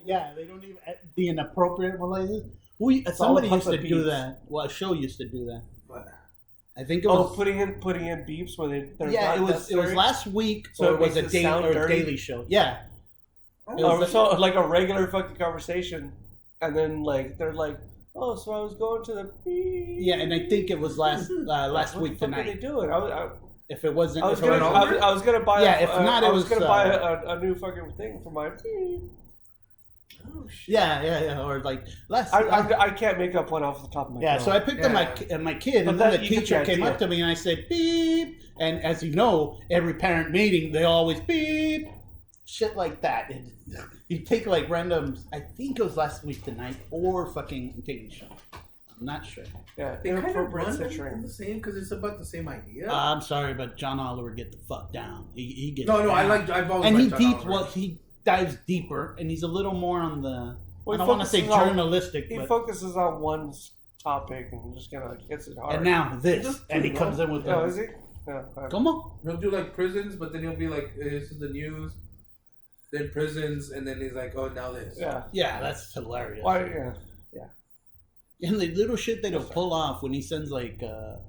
Yeah, they don't even the inappropriate places. Somebody used to do that. Well, a show used to do that. What? I think it was putting in beeps when they're yeah. not It was necessary? last week, So or it it was makes a it sound dirty? daily show. Yeah. So like a regular fucking conversation, and then like they're like, oh, so I was going to the beep. Yeah, and I think it was last week what tonight. What are they doing? If it wasn't, I was gonna buy. Yeah, if not, I was gonna buy a new fucking thing for my. Oh shit. Yeah, or like last. I can't make up one off the top of my head. Yeah, so I picked up my kid, and then the teacher came up to me and I said beep, and as you know, every parent meeting they always beep, shit like that. And you take like random. I think it was last week tonight or fucking TV show. I'm not sure. Yeah, They kind of inappropriate run citrine. the same because it's about the same idea. I'm sorry, but John Oliver get the fuck down. He gets no, down. I've always and liked John Oliver. Well, he dives deeper, and he's a little more on the. Well, I don't want to say journalistic, He but focuses on one topic and just kind of hits it hard. and now this, and he comes in with. Oh, is he? Yeah. Come on. He'll do like prisons, but then he'll be like, "This is the news." Then prisons, and then he's like, "Oh, now this." Yeah, that's hilarious. Why? Yeah. And the little shit they don't pull off when he sends like what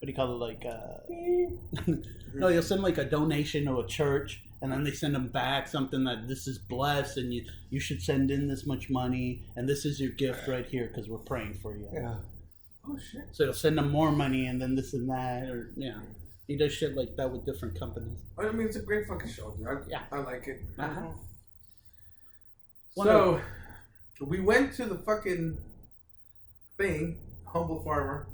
do you call it, like no, he'll send like a donation to a church, and then they send them back something that this is blessed, and you should send in this much money, and this is your gift right here because we're praying for you. Yeah. Oh shit. So he'll send them more money, and then this and that, or he does shit like that with different companies. I mean, it's a great fucking show, dude. I like it. Uh-huh. So we went to the fucking thing, Humble Farmer,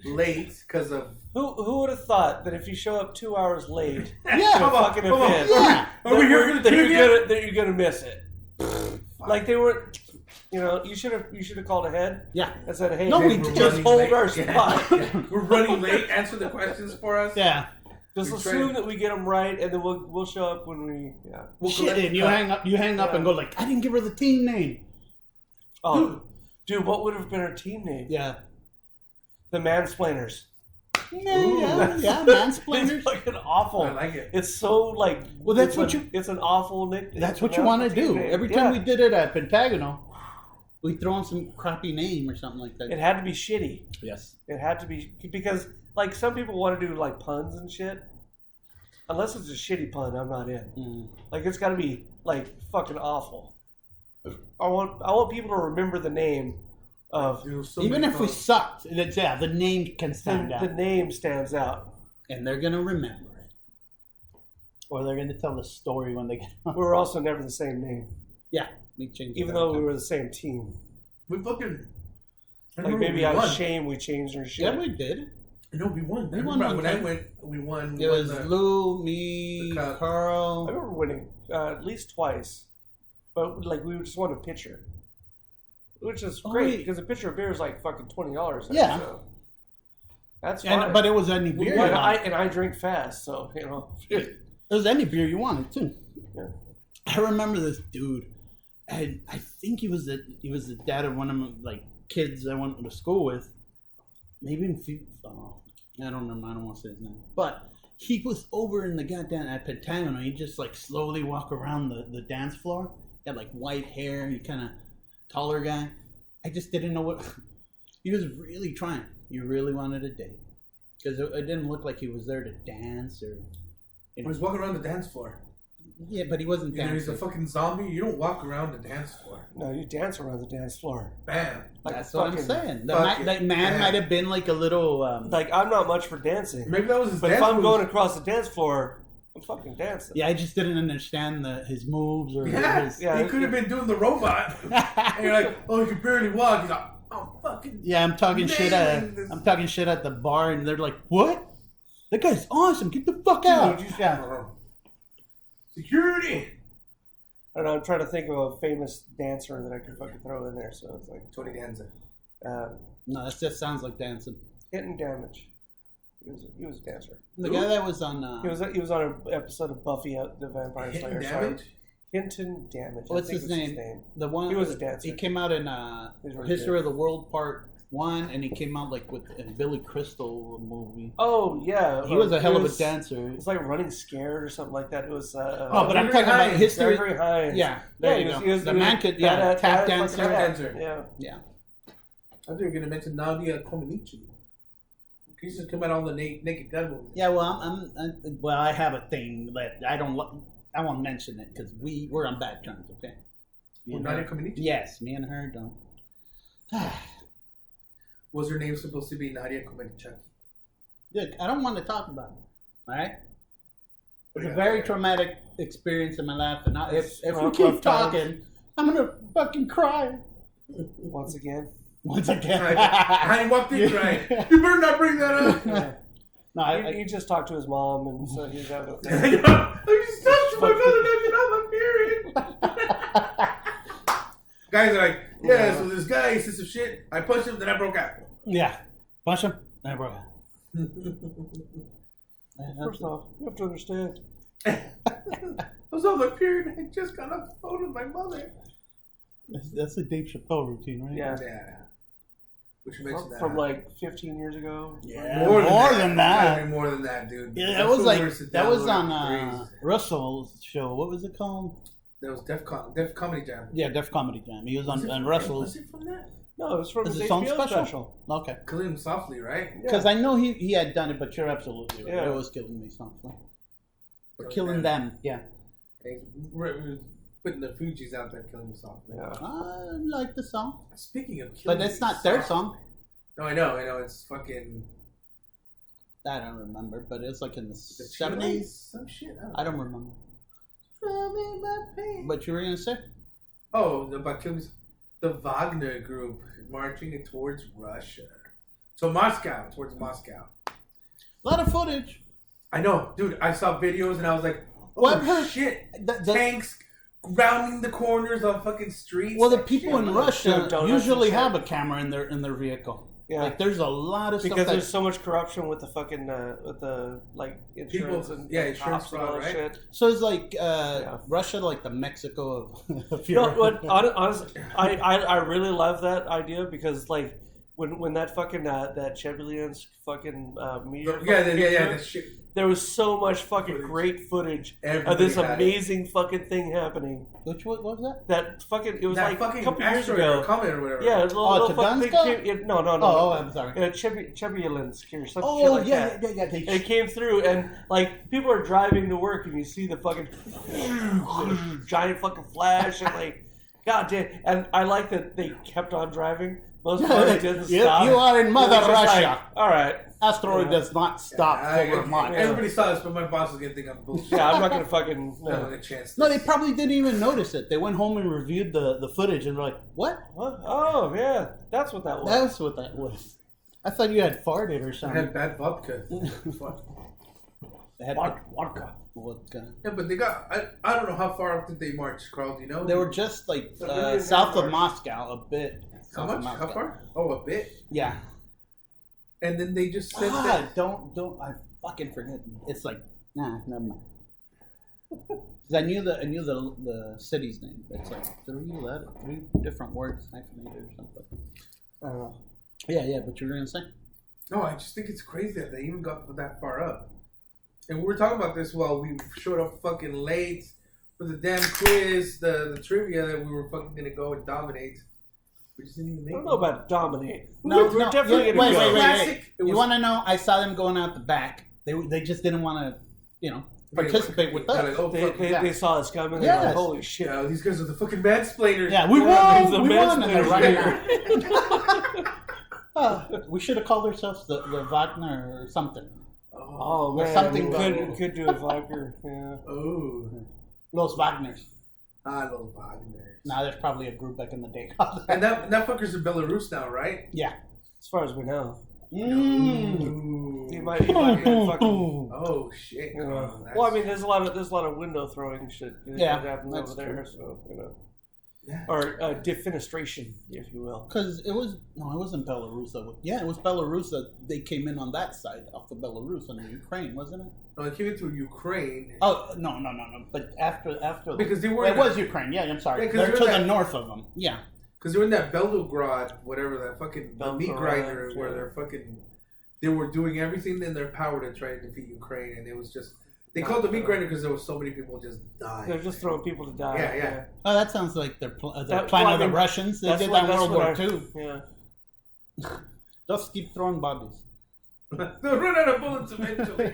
late because of. Who would have thought that if you show up 2 hours late Yeah, to a fucking event, Are we here for the trivia? that you're gonna miss it? Like they were, you should have called ahead. Yeah. And said, hey, No, we just running hold late. our spot. We're running late. Answer the questions for us. Yeah. Just We assume tried- that we get them right, and then we'll show up when we We'll Shit, collect and the you hang up and go like, I didn't give her the team name. Oh, dude, what would have been our team name? Yeah. The Mansplainers. Yeah, Mansplainers. It's fucking awful. I like it. It's so like. Well, that's what It's an awful nickname. That's what you want to do. Every time we did it at Pentagonal, we throw in some crappy name or something like that. It had to be shitty. Yes. It had to be because like some people want to do like puns and shit. Unless it's a shitty pun, I'm not in. Mm. Like it's got to be like fucking awful. I want people to remember the name of. Even if we sucked, the name can stand out. The name stands out. And they're going to remember it. Or they're going to tell the story when they get home. We were also never the same name. Yeah. We changed it Even all though the we time. were the same team. We fucking. Like maybe out of shame we changed our shit. Yeah, we did. No, we won. We won when one I time. went, we won. It was Lou, me, the cup. I Carl. remember winning at least twice. But like we just won a pitcher. Which is great because a pitcher of beer is like fucking $20. Yeah. So that's fine. But it was any beer. Well, I drink fast, so It was any beer you wanted too. Yeah. I remember this dude, and I think he was the dad of one of my like kids I went to school with. Maybe I don't remember. I don't want to say his name, but he was over in the goddamn at Pentagonal. He just like slowly walk around the dance floor. He had like white hair. He kind of taller guy. I just didn't know what he was really trying. He really wanted a date because it didn't look like he was there to dance or. He was walking around the dance floor. Yeah, but he wasn't dancing. He's a fucking zombie. You don't walk around the dance floor. No, you dance around the dance floor. Bam. Like That's what I'm saying. fucking That man might have been like a little. Like I'm not much for dancing. Maybe that was his But dance if I'm moves. going across the dance floor, I'm fucking dancing. Yeah, I just didn't understand his moves or his. He could have been doing the robot. And you're like, oh, you can barely walk. He's like, oh, fucking. Yeah, I'm talking shit at the bar, and they're like, "What? That guy's awesome. Get the fuck out!" Security. I don't know, I'm trying to think of a famous dancer that I could fucking throw in there. So it's like Tony Danza. No, that just sounds like dancing. Hitting Damage. He was a dancer. The guy that was on. He was on an episode of Buffy the Vampire Hitting Slayer. Damage? Sorry. Hinton Damage. What's I think his was name? The one. He was a dancer. He came out in He's really History good. of the World Part one, and he came out like with a Billy Crystal movie. Oh yeah, He was a hell of a dancer. It's like Running Scared or something like that. It was. Oh, but I'm talking about history. Very high. Yeah, there you go. The man could, tap dancer. Yeah. I thought you were gonna mention Nadia Comaneci. He used to come out on the Naked Gun movies. Yeah, well, well, I have a thing that I won't mention it because we're on bad terms. Okay. Nadia Comaneci. Yes, me and her don't. Was her name supposed to be Nadia Comaneci? Look, I don't want to talk about it. All right. It's a very traumatic experience in my life, and if we keep talking, I'm gonna fucking cry. Once again. I ain't walked in crying. You better not bring that up. No, he just talked to his mom, and so he's having a thing. I just touched my brother, that's not my period. Guys are like, yeah, so this guy, he said some shit. I punched him, then I broke out. Yeah. Punch him, then I broke out. First off, you have to understand. I was on my period, and I just got off the phone with my mother. That's a Dave Chappelle routine, right? Yeah. Which makes that from like 15 years ago. Yeah, more than that. More than that, dude. Yeah, that was on Russell's show. What was it called? That was Def Comedy Jam. Yeah, Def Comedy Jam. He was on Russell's. Was it from that? No, it was from his own HBO special. Okay. Killing Him Softly, right? Because I know he had done it, but you're absolutely right. Yeah. It was Killing Me Softly. Or Killing Them, yeah. Putting the Fugees out there, Killing Me Softly. Yeah. I like the song. Speaking of Killing But it's not their song. No, I know. It's fucking... I don't remember, but it's like in the 70s. Some shit. I don't remember. But you were going to say? Oh, about Killing Me. The Wagner group marching towards Russia. So Moscow, towards Moscow. A lot of footage. I know, dude. I saw videos and I was like, oh shit. Tanks rounding the corners on fucking streets. Well, the people in Russia usually have a camera in their vehicle. Yeah. Like there's a lot of stuff because there's so much corruption with the fucking like insurance and insurance fraud, and all that shit. So it's like Russia, like the Mexico of Europe. No, but honestly, I really love that idea because like when that fucking that Chevrolet's fucking meteor that shit. There was so much fucking great footage of this amazing fucking thing happening. Which what was that? That fucking it was that like a couple years ago. Or comment or whatever. Yeah, little fucking thing. No. Oh, I'm sorry. Chevrolet's or something. Oh, like that. Yeah. And it came through, and like people are driving to work, and you see the fucking giant fucking flash, and like, goddamn. And I like that they kept on driving. Most of them didn't stop. You are in Mother Russia. Like, all right. Asteroid does not stop for much. Everybody saw this, but my boss is gonna think I'm bullshit. Yeah, I'm not gonna fucking a chance. No, they probably didn't even notice it. They went home and reviewed the footage and were like, "What? Oh yeah, that's what that was." That's what that was. I thought you had farted or something. I had bad vodka. They had vodka. Yeah, but they got. I don't know how far up did they march, Carl? Do you know? They were just like south of Moscow, a bit. How much? How far? Oh, a bit. Yeah. And then they just said that. Don't. I fucking forget. It's like never mind. Because I knew the city's name. It's like three different words hyphenated or something. I don't know. Yeah. But you were gonna say? No, I just think it's crazy that they even got that far up. And we were talking about this while we showed up fucking late for the damn quiz, the trivia that we were fucking gonna go and dominate. We just didn't even make I don't know about dominate. No, we're definitely wait. Classic. You want to know? I saw them going out the back. They just didn't want to, participate with us. Like, they saw us coming. They're like, holy shit! Yeah, these guys are the fucking Mansplainers. Yeah, we won. We won. We should have called ourselves the Wagner or something. Oh man, something we could do a Wagner. Yeah. Oh, Los Wagners. Los Wagners. Now there's probably a group back in the day. And that fucker's in Belarus now, right? Yeah. As far as we know. He might be fucking. Oh shit! Well, I mean, there's a lot of window throwing shit happening over there, so Yeah. Or defenestration, if you will. Because it wasn't Belarus. Yeah, it was Belarus that they came in on that side off of Belarus and Ukraine, wasn't it? No, they came into Ukraine. Oh no! But after because they were it was Ukraine. Yeah, I'm sorry. They're to the north of them. Yeah. Because they're in that Belgorod, whatever, that fucking the meat Belgorod, grinder, yeah. where they were doing everything in their power to try to defeat Ukraine, and it was just, they called it the meat grinder because there was so many people just dying. They're just throwing people to die. Yeah. Oh, that sounds like the plan well, of the Russians. They did that in World War II. Yeah. Just keep throwing bodies. They'll run out of bullets eventually.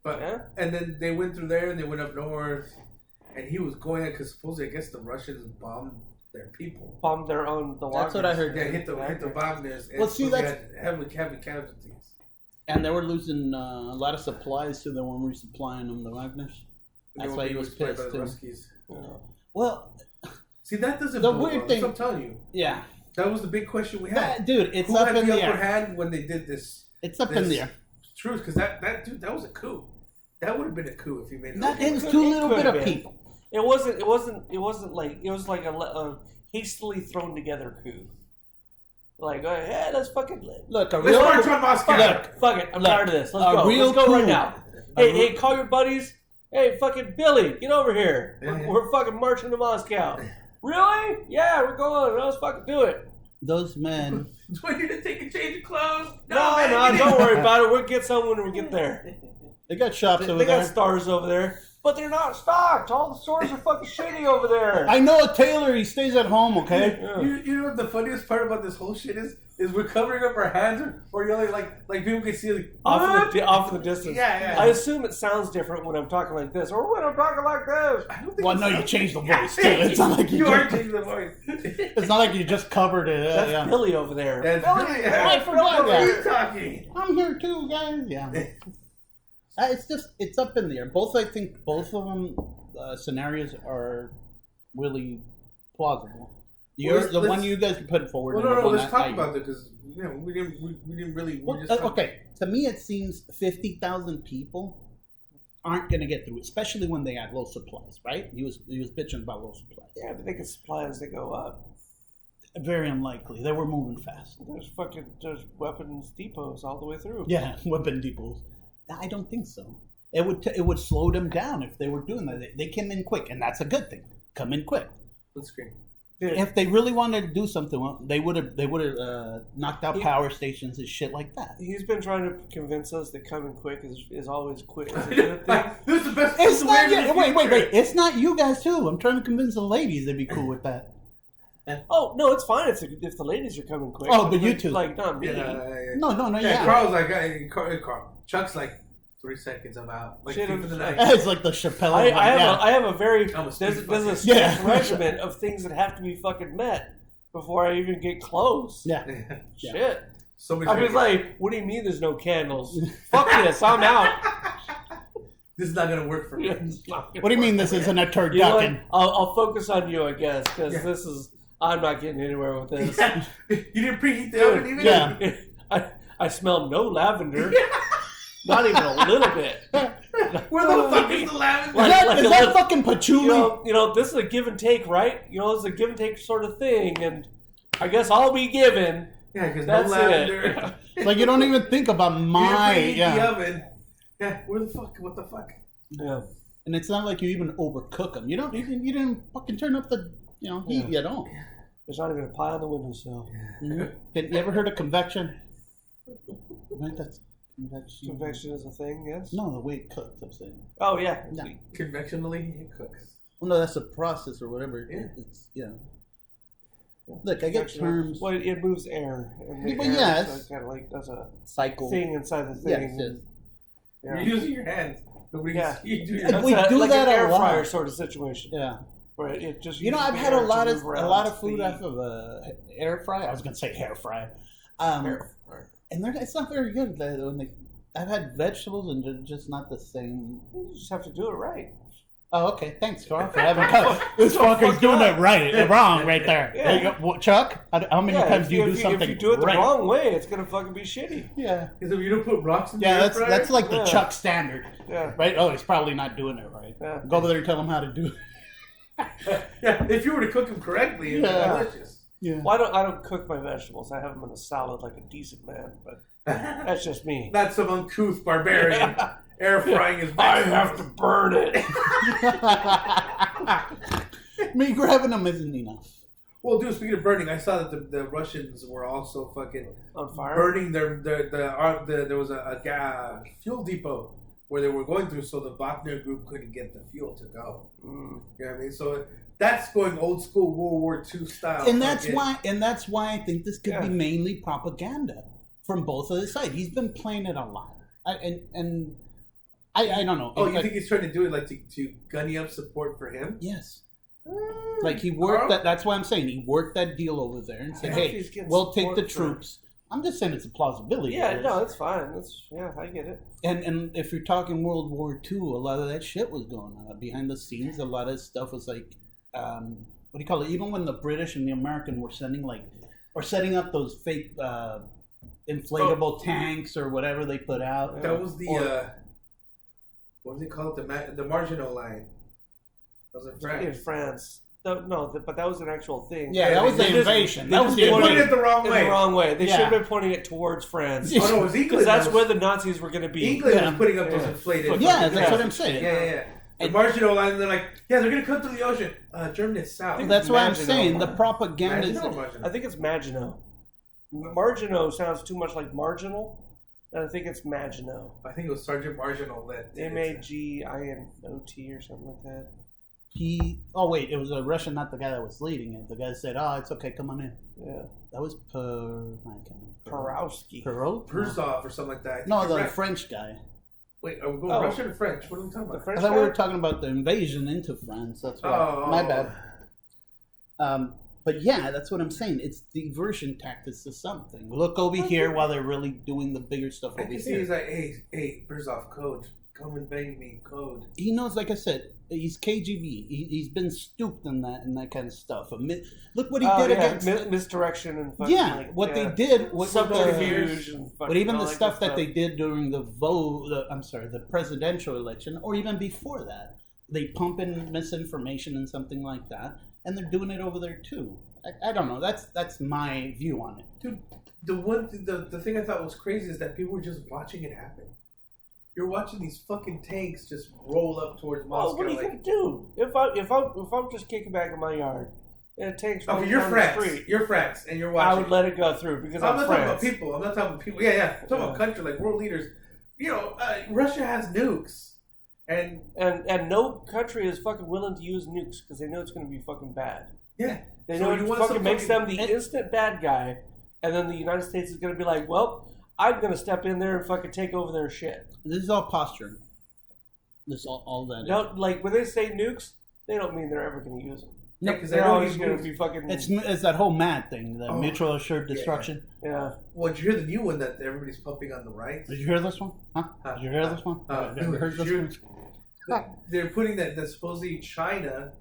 But Yeah. and then they went through there and they went up north, and he was going out because supposedly I guess the Russians bombed their people. Bombed their own. That's what I heard. Yeah, hit the Wagners. And Well, see, they that's- had heavy casualties. And they were losing a lot of supplies, so they weren't resupplying them, the Wagners. That's why he was pissed, by the too. Ruskies. Yeah. Well, See, that doesn't. The blow weird up. thing- I'm telling you, yeah. that was the big question we had. Dude, it's Who up had in the the upper air. hand when they did this? It's up in the air. Truth, because that dude, that was a coup. That would have been a coup if he made it. That okay. is It too could little have bit of been. people. It wasn't like it was like a hastily thrown together coup. Like, yeah, let's fucking Look, a Let's real march on Moscow. Look, fuck it. I'm Look, tired of this. a Let's go. real Let's go right coup. now. Hey, call your buddies. Hey, fucking Billy, get over here. We're fucking marching to Moscow. Really? Yeah, we're going. Let's fucking do it. those men. Do I need to take a change of clothes? No, man, don't worry about it. We'll get some when we get there. They got shops over They got there. stars over there, but they're not stocked. All the stores are fucking shitty over there. I know a tailor. He stays at home. Okay. Yeah. You know what the funniest part about this whole shit is we're covering up our hands or yelling like people can see like Off in the distance. Yeah. I assume it sounds different when I'm talking like this, or when I'm talking like this. I don't think Well, it no, you sounds- changed the voice too. It's not like you are just, changing the voice. It's not like you just covered it. That's Yeah. Billy over there. That's Billy, Billy. I forgot What are that. you talking? I'm here too, guys. Yeah. It's up in the air. I think both of them scenarios are really plausible. The one you guys put forward. Well, and the no. one Let's that talk I- about that because we didn't really. Well, We're just talking- okay, to me it seems 50,000 people aren't going to get through, especially when they had low supplies. Right? He was bitching about low supplies. Yeah, but they can supply as they go up. Very unlikely. They were moving fast. There's weapons depots all the way through. Yeah, weapon depots. I don't think so. It would slow them down if they were doing that. They came in quick, and that's a good thing. Come in quick. Let's screen. If they really wanted to do something, well, they would have knocked out power stations and shit like that. He's been trying to convince us that coming quick is always quick. Is a good thing. This is the best. It's not. way in the Wait. future. It's not you guys too. I'm trying to convince the ladies they'd be cool with that. Oh no, it's fine if the ladies are coming quick. Oh, but you two. like not me. Yeah. No. Yeah, Yeah. Carl's like, Carl. Chuck's like 3 seconds. I'm out. Like Shit, sleep for the night. It's like the Chappelle. I have a very I'm a there's street a fighter. strict Yeah. regimen of things that have to be fucking met before I even get close. Yeah. Shit. Somebody's I gonna was like, what do you mean there's no candles? Fuck this, I'm out. this is not gonna work for me. What do you mean this isn't a turducken? You know what? I'll focus on you, I guess, because Yeah. this is I'm not getting anywhere with this. Yeah. You didn't preheat the oven even. Yeah. I smell no lavender. Not even a little bit. Where the fuck is the lavender? Like- Is a that little- fucking patchouli? You know, this is a give and take, right? You know, it's a give and take sort of thing, and I guess I'll be given. Yeah, because no That's lavender. it. Like you don't even think about my You didn't preheat the yeah. oven. Yeah, where the fuck? What the fuck? Yeah. And it's not like you even overcook them. You didn't fucking turn up the heat. Yeah. You don't. There's not even a pie on the windowsill. Mhm. You ever heard of convection? Right, that's convection. Convection is a thing, yes? No, the way it cooks. I'm saying. Oh, yeah. No. Convectionally, it cooks. Well, no, that's a process or whatever. Yeah. It's Look, I get terms. Well, it moves air. And the Well, air yes. kind of like does a Cycle. thing inside the thing. Yes, yes. Yeah. You're using your hands. Nobody Yeah. can see you do your Yeah. hands. We do like that an a air lot. fryer sort of situation. Yeah. Right. It just You know, uses I've the had air a to lot move of food around off of a air fryer. I was gonna say hair fryer. Air fryer. And it's not very good. I've had vegetables and they're just not the same. You just have to do it right. Oh, okay. Thanks, Carl, for having cut. This fucker's doing it right, wrong, right there. Yeah. There you go. Well, Chuck, how many times do you do something If you do it the right? wrong way, it's gonna fucking be shitty. Yeah. Because if you don't put rocks in the Yeah, air fryer, that's like the Yeah. Chuck standard, Yeah. right? Oh, he's probably not doing it right. Yeah. Go over there and tell him how to do it. yeah, if you were to cook them correctly, it'd Yeah. be delicious. Yeah. Well, I don't cook my vegetables. I have them in a salad like a decent man, but that's just me. Not some uncouth barbarian air frying his I vegetables. have to burn it. Me grabbing them isn't enough. Well, dude, speaking of burning, I saw that the Russians were also fucking On fire. burning there was a fuel depot where they were going through, so the Wagner group couldn't get the fuel to go. You know what I mean? So that's going old school World War II style. And that's why I think this could be mainly propaganda from both of the sides. He's been playing it a lot. I don't know. Oh, you think he's trying to do it like to gunny up support for him? Yes. Like he worked that. That's why I'm saying he worked that deal over there and said, "Hey, we'll take the troops." I'm just saying it's a plausibility. Yeah, no, it's fine. I get it. And if you're talking World War II, a lot of that shit was going on behind the scenes. A lot of stuff was like, what do you call it? Even when the British and the American were setting up those fake inflatable tanks or whatever they put out. That was the what do they call it? The Maginot Line. That was in France. In France. But that was an actual thing. Yeah, that was the invasion. That was the They invasion. pointed it the wrong way. The wrong way. They should have been pointing it towards France. Oh no, it was England. Because that's where the Nazis were going to be. England was putting up those inflated. Yeah, that's what I'm saying. Yeah. The Maginot Line, and they're like, they're going to come through the ocean. Germany is south. That's why I'm saying the propaganda is... I think it's Maginot. Maginot sounds too much like marginal, and I think it's Maginot. I think it was Sergeant Marginal that... Maginot or something like that. It was a Russian, not the guy that was leading it. The guy said, it's okay, come on in. Yeah. That was Perowski. Purzov or something like that. No, the French guy. Wait, are we going Russian or French? What are we talking about? I thought we were talking about the invasion into France. That's why. My bad. But yeah, that's what I'm saying. It's diversion tactics to something. Look over here while they're really doing the bigger stuff over here. He's like, hey, Purzov, code. Come invade me, code. He knows, like I said, he's KGB. He's been stooped in that kind of stuff. Look what he did against misdirection and they did. Subterfuge, but even the stuff that they did during the presidential election, or even before that, they pump in misinformation and something like that, and they're doing it over there too. I don't know. That's my view on it, dude. The thing I thought was crazy is that people were just watching it happen. You're watching these fucking tanks just roll up towards Moscow. What are you gonna do? If I'm just kicking back in my yard and it takes you're France. You're France, and you're watching. I would let it go through because I'm not France. talking about people. I'm not talking about people. Yeah. I'm talking about country, like world leaders. Russia has nukes, and no country is fucking willing to use nukes because they know it's going to be fucking bad. Yeah, they know it fucking makes them the instant bad guy, and then the United States is going to be like, well, I'm going to step in there and fucking take over their shit. This is all posturing. This is all that no, is. Like, when they say nukes, they don't mean they're ever going to use them. Yeah, because they're always going to be fucking... It's that whole MAD thing, the mutual assured destruction. Yeah. Well, did you hear the new one that everybody's pumping on the right? Did you hear this one? Did you hear this one? Have you heard this one? They're putting that supposedly China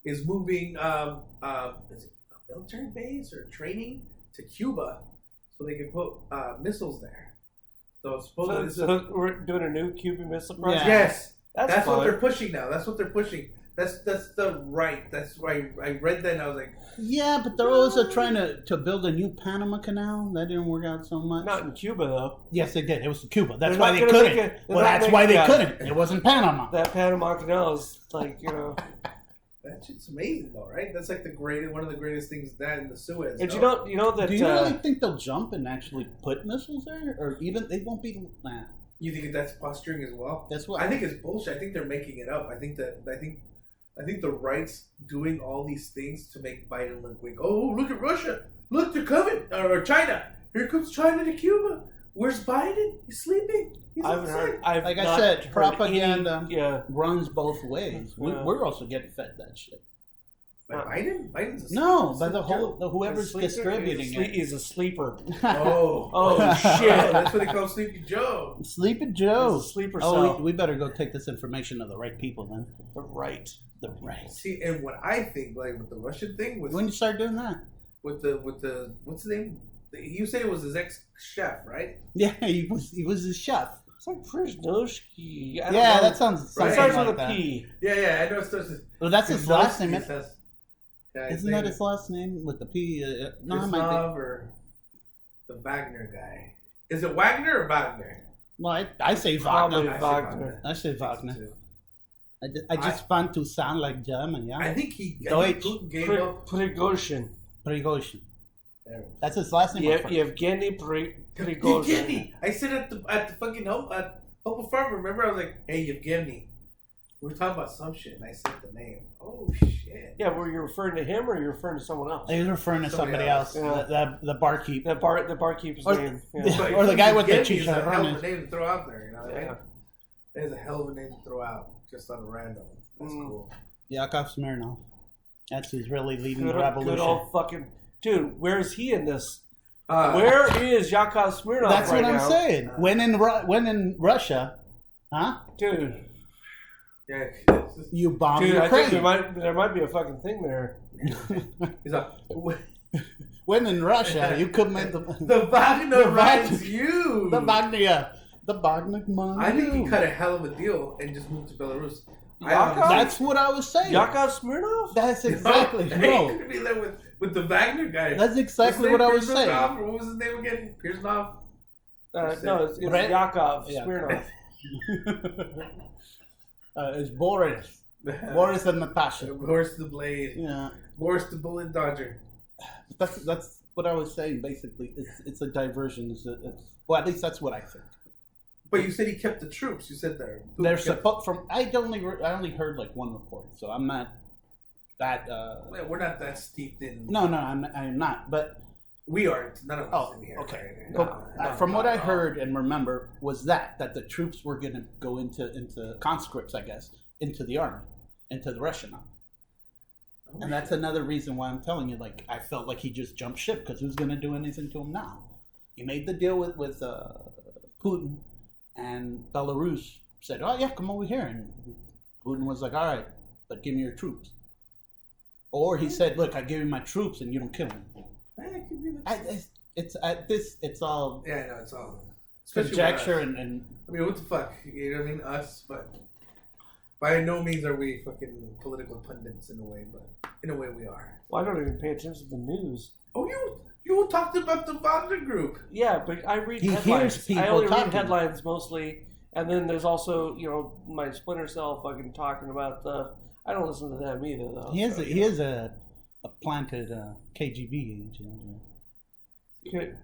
is moving is it a military base or training to Cuba so they can put missiles there. So supposedly so we're doing a new Cuban missile project? Yeah. Yes. That's what they're pushing now. That's what they're pushing. That's the right. That's why I read that and I was like... Yeah, but they're also trying to build a new Panama Canal. That didn't work out so much. Not in Cuba, though. Yes, they did. It was Cuba. That's why they couldn't. That's why they couldn't. It wasn't Panama. That Panama Canal is like, That shit's amazing, though, right? That's like one of the greatest things that in the Suez. And you know that... Do you really think they'll jump and actually put missiles there? Or even, they won't be... Nah. You think that's posturing as well? That's what... I think it's bullshit. I think they're making it up. I think the right's doing all these things to make Biden look weak. Oh, look at Russia. Look, they're coming. Or China. Here comes China to Cuba. Where's Biden? He's sleeping. He's outside. Like I said, propaganda runs both ways. We're also getting fed that shit. By Biden? Biden's a No, by whoever's distributing it. He's a sleeper. Oh shit. That's what they call Sleepy Joe. Sleepy Joe. He's a sleeper cell. We better go take this information to the right people then. The right. See, and what I think, like with the Russian thing, was when you start doing that, with the what's the name? You say it was his ex-chef, right? Yeah, he was his chef. It's like Przhnoski. Yeah, that sounds. It starts with a P. Yeah, I know it starts with. Well, that's his last name. Yeah, isn't that his last name with the P? No, or the Wagner guy. Is it Wagner or Wagner? Well, I say Wagner. Wagner. I say Wagner. I just want to sound like German, yeah? I think Deutsch. Putin gave up. Prigozhin. Prigozhin. That's his last name. Yevgeny Prigozhin. Yevgeny. I said at the fucking Hope Farm. Remember, I was like, "Hey, Yevgeny." We were talking about some shit, and I said the name. Oh shit! Yeah, were you referring to him or you referring to someone else? He was referring to somebody else. Yeah. The barkeep. The barkeep's name. Yeah. Or the guy with the Yevgeny is a hell of a chicharrones. name to throw out there. You know what I mean? Yeah. That is a hell of a name to throw out just on a random. That's cool. Yakov Smirnoff. That's who's really leading the Good revolution. old fucking dude. Where is he in this? Where is Yakov Smirnoff? That's right what I'm now? saying. When in Russia, huh? Dude. Yeah. You bomb Dude, I Ukraine. think there might be a fucking thing there. He's like, when in Russia, you commit the Wagner runs you. The Wagner. The Wagner money. I think he cut a hell of a deal and just moved to Belarus. That's what I was saying. Yakov Smirnoff? That's exactly He no. could be there with the Wagner guy. That's exactly what I was saying. Or what was his name again? Pirsnov? No, it's Yakov Smirnoff. It's Boris. Boris and Natasha. Boris the Blade. Yeah. Boris the Bullet Dodger. That's what I was saying. Basically, it's a diversion. Well, at least that's what I think. But you said he kept the troops. You said there. They're supposed from. I only heard like one report, so I'm not that. We're not that steeped in. No, I'm not. But we aren't. None of us in here. Okay. No, from what I heard and remember was that the troops were going to go into conscripts, I guess, into the army, into the Russian army. Oh, and that's another reason why I'm telling you, like, I felt like he just jumped ship because who's going to do anything to him now? He made the deal with Putin, and Belarus said, "Oh yeah, come over here," and Putin was like, "All right, but give me your troops." Or he said, "Look, I give you my troops, and you don't kill me." It's all yeah, no, it's all conjecture and I mean, what the fuck? You know what I mean? Us, but by no means are we fucking political pundits in a way, but in a way we are. Well, I don't even pay attention to the news. Oh, you talked about the Wagner group. Yeah, but I read headlines. I only read headlines mostly, and then there's also my Splinter Cell fucking talking about the. I don't listen to them either though. He is a planted KGB agent.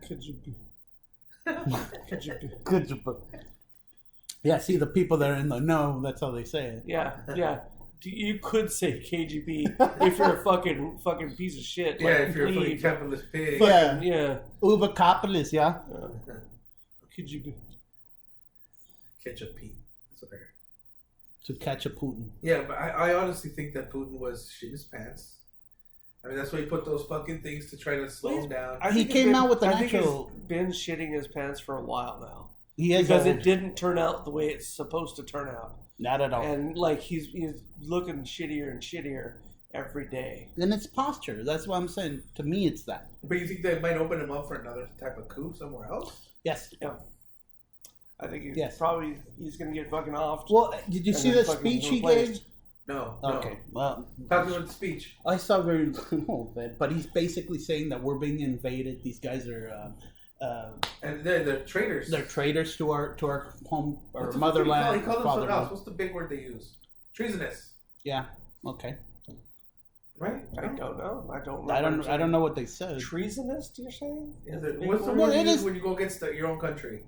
Could you be? Could you be? Yeah, see the people that are in the know. That's how they say it. Yeah. You could say KGB if you're a fucking piece of shit. Yeah, if you're a fucking capitalist pig. Yeah. Uber capitalist, yeah. Could you be? Catch a Pete. That's what I heard. To catch a Putin. Yeah, but I honestly think that Putin was shitting his pants. I mean, that's why he put those fucking things to try to slow him down. He came out with the I natural. think he's been shitting his pants for a while now. He is because it didn't turn out the way it's supposed to turn out. Not at all. And like he's looking shittier and shittier every day. And it's posture. That's what I'm saying. To me, it's that. But you think that might open him up for another type of coup somewhere else? Yes. Yeah. I think he's going to get fucking off. Well, did you see the speech he gave? No. Okay. Well, talk about the speech. I saw very little bit, but he's basically saying that we're being invaded. These guys are. And they're traitors. They're traitors to our home or motherland. He called them something else. What's the big word they use? Treasonous. Yeah. Okay. Right? I don't know. I don't know what they said. Treasonous? You're saying? What's the word you use when you go against your own country?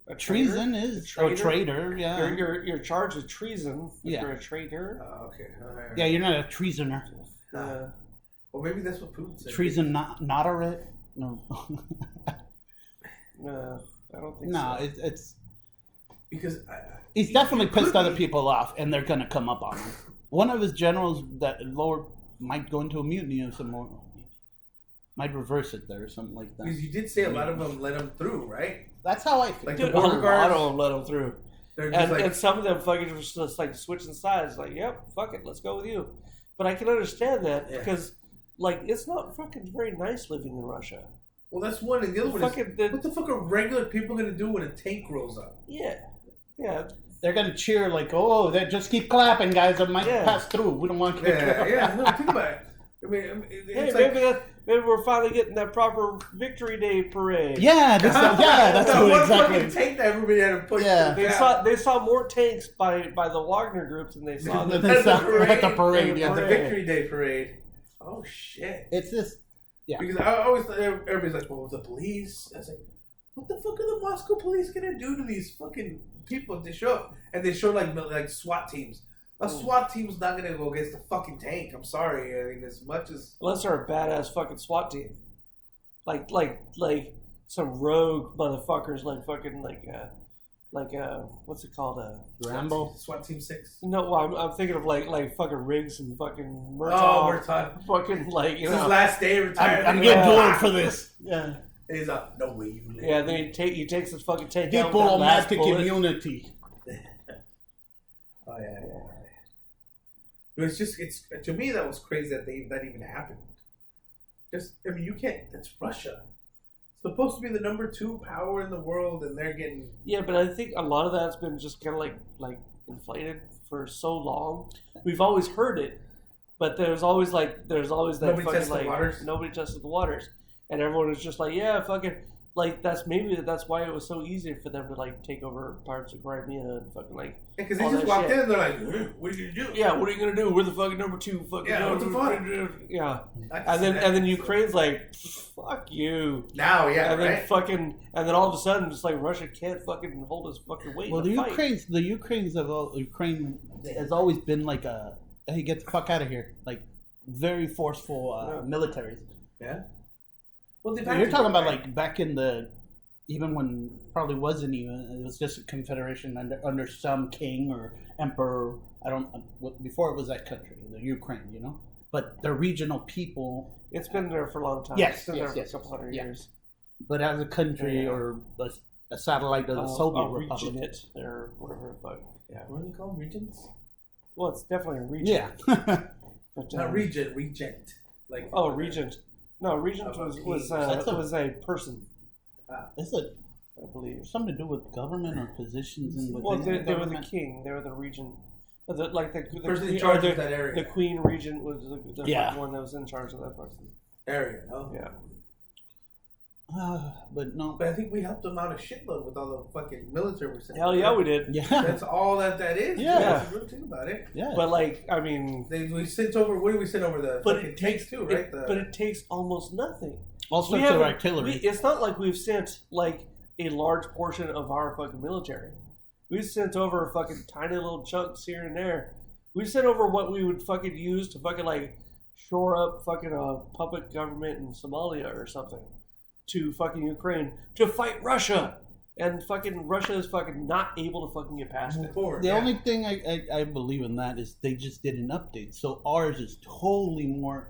A treason is a traitor. Yeah. You're charged with treason. Yeah. You're a traitor. Okay. All right. Yeah, you're not a treasoner. Well, maybe that's what Putin said. Treason, not a it. No. No, I don't think so. No, it's because he's definitely pissed other people off, and they're gonna come up on him. One of his generals that lower might go into a mutiny or some more, might reverse it there or something like that. Because you did say a lot of them let him through, right? That's how I feel. Like Dude, the border guards, a lot of them let him through. And some of them fucking just like switching sides. Like, yep, fuck it, let's go with you. But I can understand that because, like, it's not fucking very nice living in Russia. Well, that's one. And the other one is, what the fuck are regular people going to do when a tank rolls up? Yeah. They're going to cheer like, oh, they just keep clapping, guys. I might pass through. We don't want to Yeah, no, think about it. I mean, Hey, it's like, maybe we're finally getting that proper Victory Day parade. Yeah, that's that what one exactly. fucking tank that everybody had to push. Yeah. They saw more tanks by the Wagner groups than they saw At the the parade, yeah. The Victory Day parade. Oh shit! It's this. Yeah. Because I always thought everybody's like, "Well, the police." I was like, "What the fuck are the Moscow police gonna do to these fucking people if they show up?" And they show like SWAT teams. A SWAT team's not gonna go against the fucking tank. I'm sorry. I mean, as much as unless they're a badass fucking SWAT team, like some rogue motherfuckers, like what's it called? Rambo. SWAT Team 6. No, well, I'm thinking of like fucking Riggs and fucking Murtaugh. Oh, Murtaugh. Fucking like It's his last day of retirement. I'm getting bored for this. Yeah. And he's like, "No way you live." Yeah, then he takes his fucking tank out with that last Diplomatic bullet. immunity. Oh yeah. It's to me that was crazy that even happened. You can't. That's Russia. It's supposed to be the number 2 power in the world, and they're getting. Yeah, but I think a lot of that's been just kind of like inflated for so long. We've always heard it, but there's always that Nobody fucking tests the like waters. nobody tested the waters, and everyone was just like, yeah, fucking like that's why it was so easy for them to like take over parts of Crimea and fucking like. Because they all just that walked shit. in and they're like, "What are you gonna do?" Yeah, what are you gonna do? We're the fucking number 2 fucking. Yeah, what the fuck? Yeah, and then Ukraine's like, fuck you. Now, yeah, And then right. fucking, and then all of a sudden, just like Russia can't fucking hold his fucking weight. Well, in the a fight. Ukraine has always been like a hey, get the fuck out of here, like very forceful militaries. Yeah. Well, You're talking about like back in the even when probably wasn't even it was just a confederation under some king or emperor. Before it was that country, the Ukraine, you know. But the regional people. It's been there for a long time. Yes, It's been yes, there for yes, a couple hundred yeah. years. But as a country or a satellite of the Soviet Republic. Region it, or whatever the fuck. Yeah. What are they called? Regions? Well, it's definitely a region. Yeah. But, Not region, regent. Like regent. No, regent was a person, Is it I believe. something to do with government or positions in within Well, the they were the government? king. They were the regent. The person in queen, charge or of that area. The queen regent was the Yeah. fucking one that was in charge of that fucking Area, no? yeah. But no. But I think we helped them out a shitload with all the fucking military we're sending. Hell yeah, we did. Yeah. That's all that is. Yeah. If you really think about it. Yeah. But like, I mean, We sent over. What did we send over? The but fucking it tanks takes too, right? but it takes almost nothing. All sorts of artillery. It's not like we've sent like a large portion of our fucking military. We've sent over fucking tiny little chunks here and there. We've sent over what we would fucking use to fucking like shore up fucking a puppet government in Somalia or something to fucking Ukraine to fight Russia. And fucking Russia is fucking not able to fucking get past Move it. forward. The only thing I believe in that is they just did an update. So ours is totally more.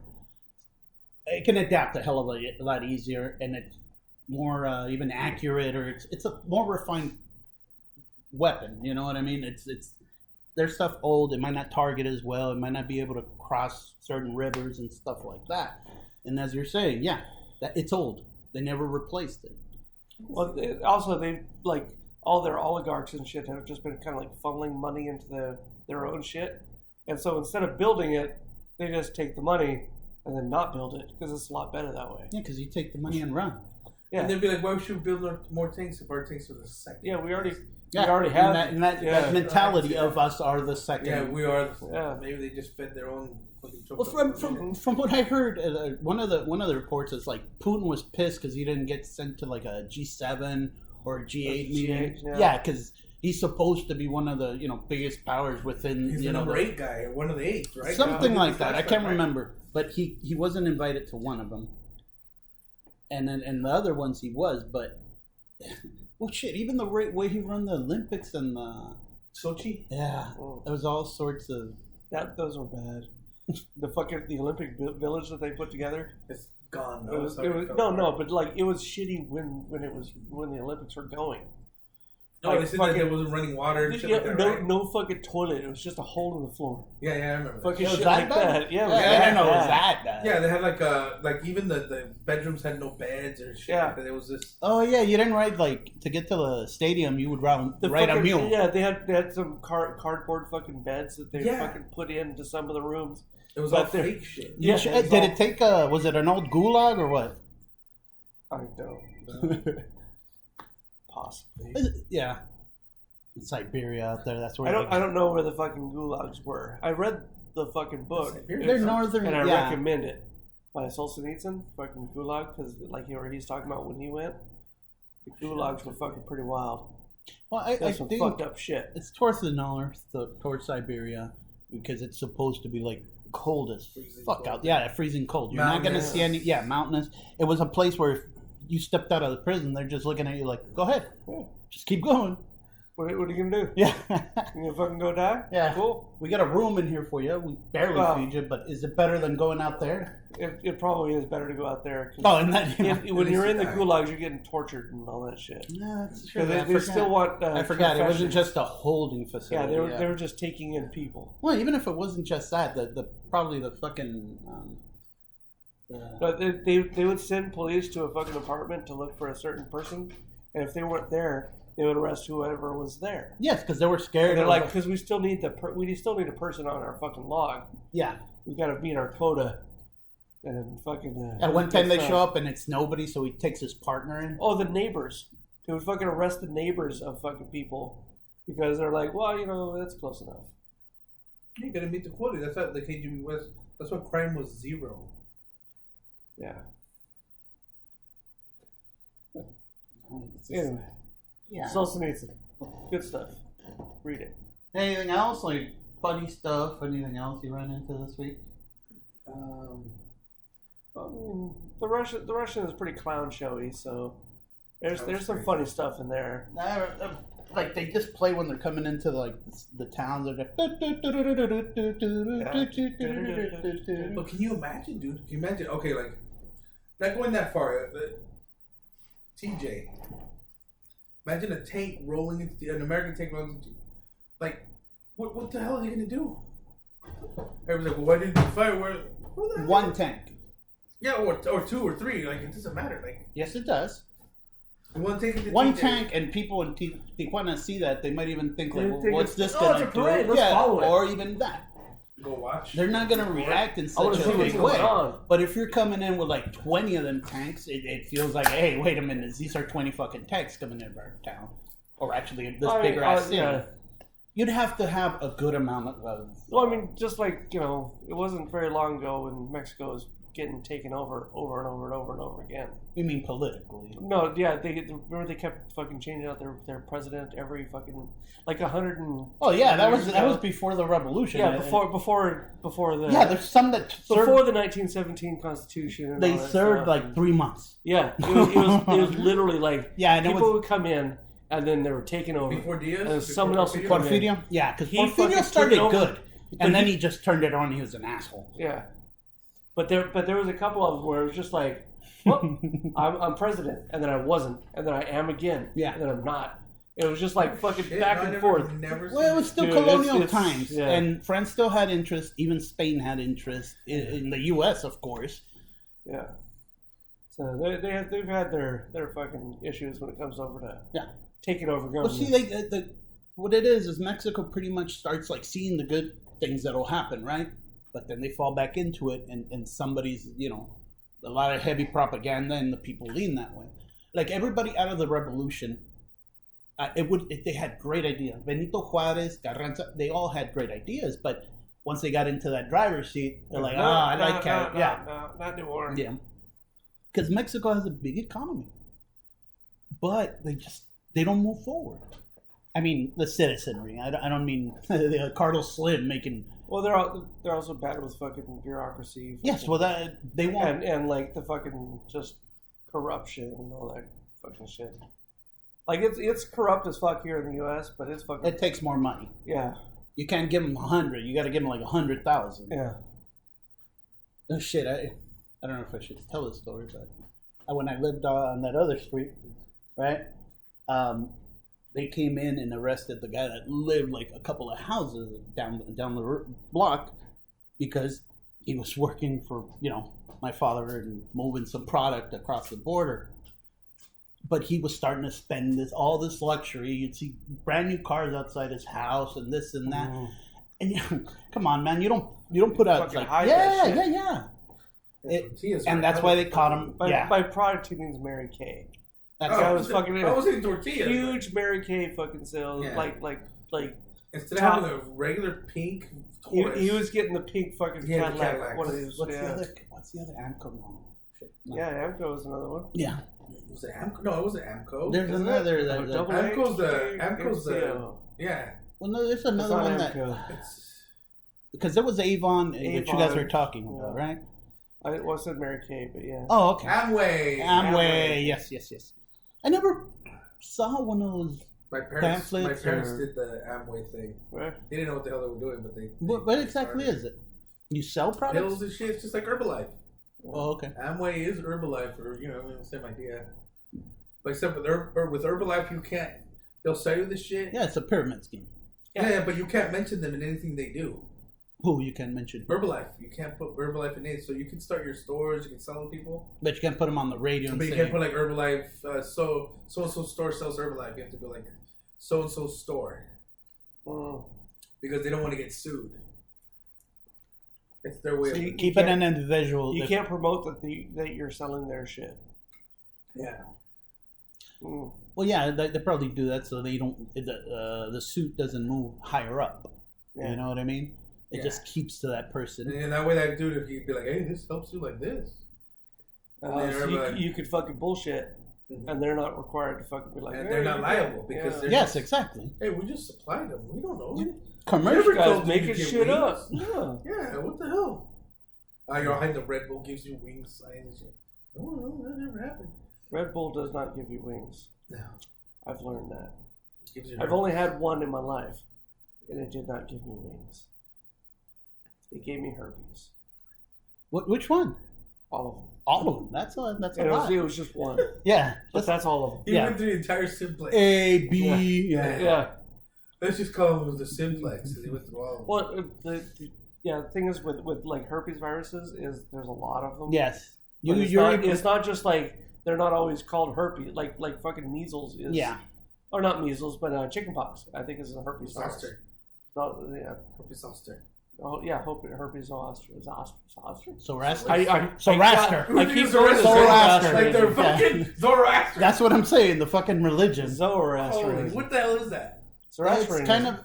It can adapt a hell of a lot easier, and it's more even accurate, or it's a more refined weapon. You know what I mean? It's their stuff old. It might not target as well. It might not be able to cross certain rivers and stuff like that. And as you're saying, yeah, that it's old. They never replaced it. Well, also they like all their oligarchs and shit have just been kind of like funneling money into their own shit, and so instead of building it, they just take the money and then not build it because it's a lot better that way. Yeah, because you take the money and run. Yeah, And they'd be like, "Why should we build more tanks if our tanks are the second?" yeah, we already Yeah, have and that mentality of us are the second. Yeah, we are. Yeah. Maybe they just fed their own fucking. Well, from what I heard, one of the reports is like Putin was pissed because he didn't get sent to like a G7 or a G8 meeting. Yeah, because he's supposed to be one of the biggest powers within. He's the number 8 guy, one of the 8, right? Something like that. I can't remember, but he wasn't invited to one of them, and then the other ones he was, but. Well, shit. Even the way he run the Olympics and the Sochi. yeah, there was all sorts of those were bad. The Olympic village that they put together. It's gone. It was but like it was shitty when the Olympics were going. No, like, they said that there wasn't running water and shit like that, right? No fucking toilet. It was just a hole in the floor. Yeah, I remember that. Fucking was shit that like bad? that. Yeah, I didn't know it was that bad. Yeah, they had like even the bedrooms had no beds or shit. Yeah. Like that. It was just. Oh yeah, you didn't ride to get to the stadium. You would ride a mule. Yeah, they had some cardboard fucking beds that they fucking put into some of the rooms. It was But all they're- fake shit. Yeah, Did it take was it an old gulag or what? I don't know. Possibly. Yeah. In Siberia out there, that's where I don't know where the fucking gulags were. I read the fucking book. They're northern, and I yeah. recommend it by Solzhenitsyn, fucking gulag, because like he's talking about when he went, the gulags were fucking pretty wild. Well, I That's some think fucked up shit. it's towards the north, towards Siberia, because it's supposed to be like cold as fuck out. Yeah, freezing cold. You're not gonna see any. Yeah, mountainous. It was a place where if you stepped out of the prison, they're just looking at you like, "Go ahead, just keep going." What are you gonna do? Yeah. You gonna fucking go die? Yeah. Cool. We got a room in here for you. We barely feed you, but is it better than going out there? It probably is better to go out there. Oh, and that When you're in the gulags, you're getting tortured and all that shit. Yeah, that's true. Because they still want. I forgot. It wasn't confessions. just a holding Yeah, facility. they were just taking in people. Well, even if it wasn't just that, probably the fucking. But they would send police to a fucking apartment to look for a certain person, and if they weren't there, they would arrest whoever was there. Yes, because they were scared. And they're like, because we still need a person on our fucking log. Yeah. We got to meet our quota. And fucking. At one time they show up and it's nobody, so he takes his partner in. Oh, the neighbors. They would fucking arrest the neighbors of fucking people because they're like, well, that's close enough. You gotta meet the quota. That's what the KGB was. That's what crime was 0. Yeah. Just, Anyway. yeah. Solzhenitsyn. Good stuff. Read it. Anything else, like funny stuff? Anything else you ran into this week? I mean, the Russian is pretty clown showy, so there's some funny stuff in there. Like they just play when they're coming into the towns. But can you imagine, dude? Can you imagine? Okay, like not going that far. TJ, imagine a tank rolling into an American tank rolling into. Like, what the hell are they gonna do? Everyone's like, well, why didn't you fire? One tank. Yeah, or 2 or 3. Like, it doesn't matter. Like, Yes, it does. one tank. Into One TJ. tank, and people in Tijuana see that, they might even think like, They well, think what's it's- this oh, gonna it's a parade, do? let's follow it. Or even that. Go watch. They're not gonna react in I wanna such see a what's big going way. on. But if you're coming in with like 20 of them tanks, it feels like, hey, wait a minute, these are 20 fucking tanks coming into our town, or actually this bigger ass city. Yeah. You'd have to have a good amount of. Well, I mean, just like, it wasn't very long ago when Mexico was getting taken over and over and over and over again. You mean politically? No, yeah, remember they kept fucking changing out their president every fucking like 100 and. Oh yeah, that was years ago. before the revolution. Yeah, before the. Yeah, there's some that served, before the 1917 Constitution. And they all that served stuff. like 3 months. Yeah, it was literally like Yeah, and it people was would come in and then they were taken over. Before Diaz? And Before someone else would come in. Porfirio. Yeah, because He Porfirio fucking started took it over. good, But and then he- he just turned it on. He was an asshole. Yeah, but there was a couple of them where it was just like, well, I'm president, and then I wasn't, and then I am again, Yeah. and then I'm not. It was just like fucking Shit, back I and never- forth. Never Well, it was still Dude, colonial it's- times, yeah. and France still had interest. Even Spain had interest in the U.S., of course. Yeah. So they've had their fucking issues when it comes over to taking over Well, government. see, what it is Mexico pretty much starts like seeing the good things that'll happen, right? But then they fall back into it, and somebody's, a lot of heavy propaganda, and the people lean that way. Like everybody out of the revolution, they had great ideas. Benito Juarez, Carranza, they all had great ideas, but once they got into that driver's seat, they're like, I like that. Yeah. No, not anymore. Yeah. Because Mexico has a big economy. But they don't move forward. I mean, the citizenry. I don't mean Carlos Slim making... Well, they're also bad with fucking bureaucracy. Yes, well, they won't... And like the fucking just corruption and all that fucking shit. Like it's corrupt as fuck here in the U.S., but it's fucking... It takes more money. Yeah. You can't give them 100. You got to give them like 100,000. Yeah. Oh, shit. I don't know if I should tell this story, but when I lived on that other street, right? They came in and arrested the guy that lived like a couple of houses down the block because he was working for, my father and moving some product across the border. But he was starting to spend all this luxury. You'd see brand new cars outside his house and this and that. Mm. And come on, man, you don't put out Fucking like hide that shit. And that's why they caught him. By product, he means Mary Kay. That's I was fucking I was eating tortillas. huge Mary Kay fucking sales. Yeah. Like instead of having a regular pink Taurus, he was getting the pink fucking Cadillac. One of these. What's the other Amco one? No. Yeah, Amco was another one. Yeah. Was it Amco? No, it wasn't Amco. There's another. Amco's the yeah. Well, no, there's another one because there was Avon, which you guys were talking about, right? I said Mary Kay, but yeah. Oh, okay. Amway. Yes. I never saw one of those. My parents did the Amway thing. Right. They didn't know what the hell they were doing, but they What exactly is it? You sell products? Pills and shit. It's just like Herbalife. Oh, okay. Amway is Herbalife, or the same idea. But except with Herbalife, you can't. They'll sell you the shit. Yeah, it's a pyramid scheme. Yeah, but you can't mention them in anything they do. Who you can mention? Herbalife. You can't put Herbalife in it. So you can start your stores. You can sell to people. But you can't put them on the radio. But you can't put like Herbalife. So and so store sells Herbalife. You have to go like so and so store. Because they don't want to get sued. It's their way of keep it an individual. You can't promote that you're selling their shit. Yeah. Well, yeah, they probably do that so they don't. The suit doesn't move higher up. Yeah. You know what I mean? It just keeps to that person. And that way, that dude, if he'd be like, "Hey, this helps you like this," so you could fucking bullshit, and they're not required to fucking be like, and they're not liable because they're yes, exactly. Hey, we just supplied them. We don't know. Commercial guys making shit up. Yeah, what the hell? You're hiding the Red Bull gives you wings sign and shit. No, that never happened. Red Bull does not give you wings. No. I've learned that. I've only had one in my life, and it did not give me wings. It gave me herpes. Which one? All of them. All of them. That's a lot. It was just one. Yeah. But that's all of them. You went through the entire simplex. A, B, yeah. Let's just call them the simplex. He went through all of them. Well, the thing is with like herpes viruses is there's a lot of them. Yes. It's not just like they're not always called herpes. Like fucking measles is. Yeah. Or not measles, but chickenpox. I think is a herpes virus. Herpes zoster. Oh yeah, herpes zoster. Zoster? Zoroaster. I keep Zoroaster. Like they're fucking Zoroaster. That's what I'm saying. The fucking religion. Zoroaster. What the hell is that? Zoroaster. It's kind of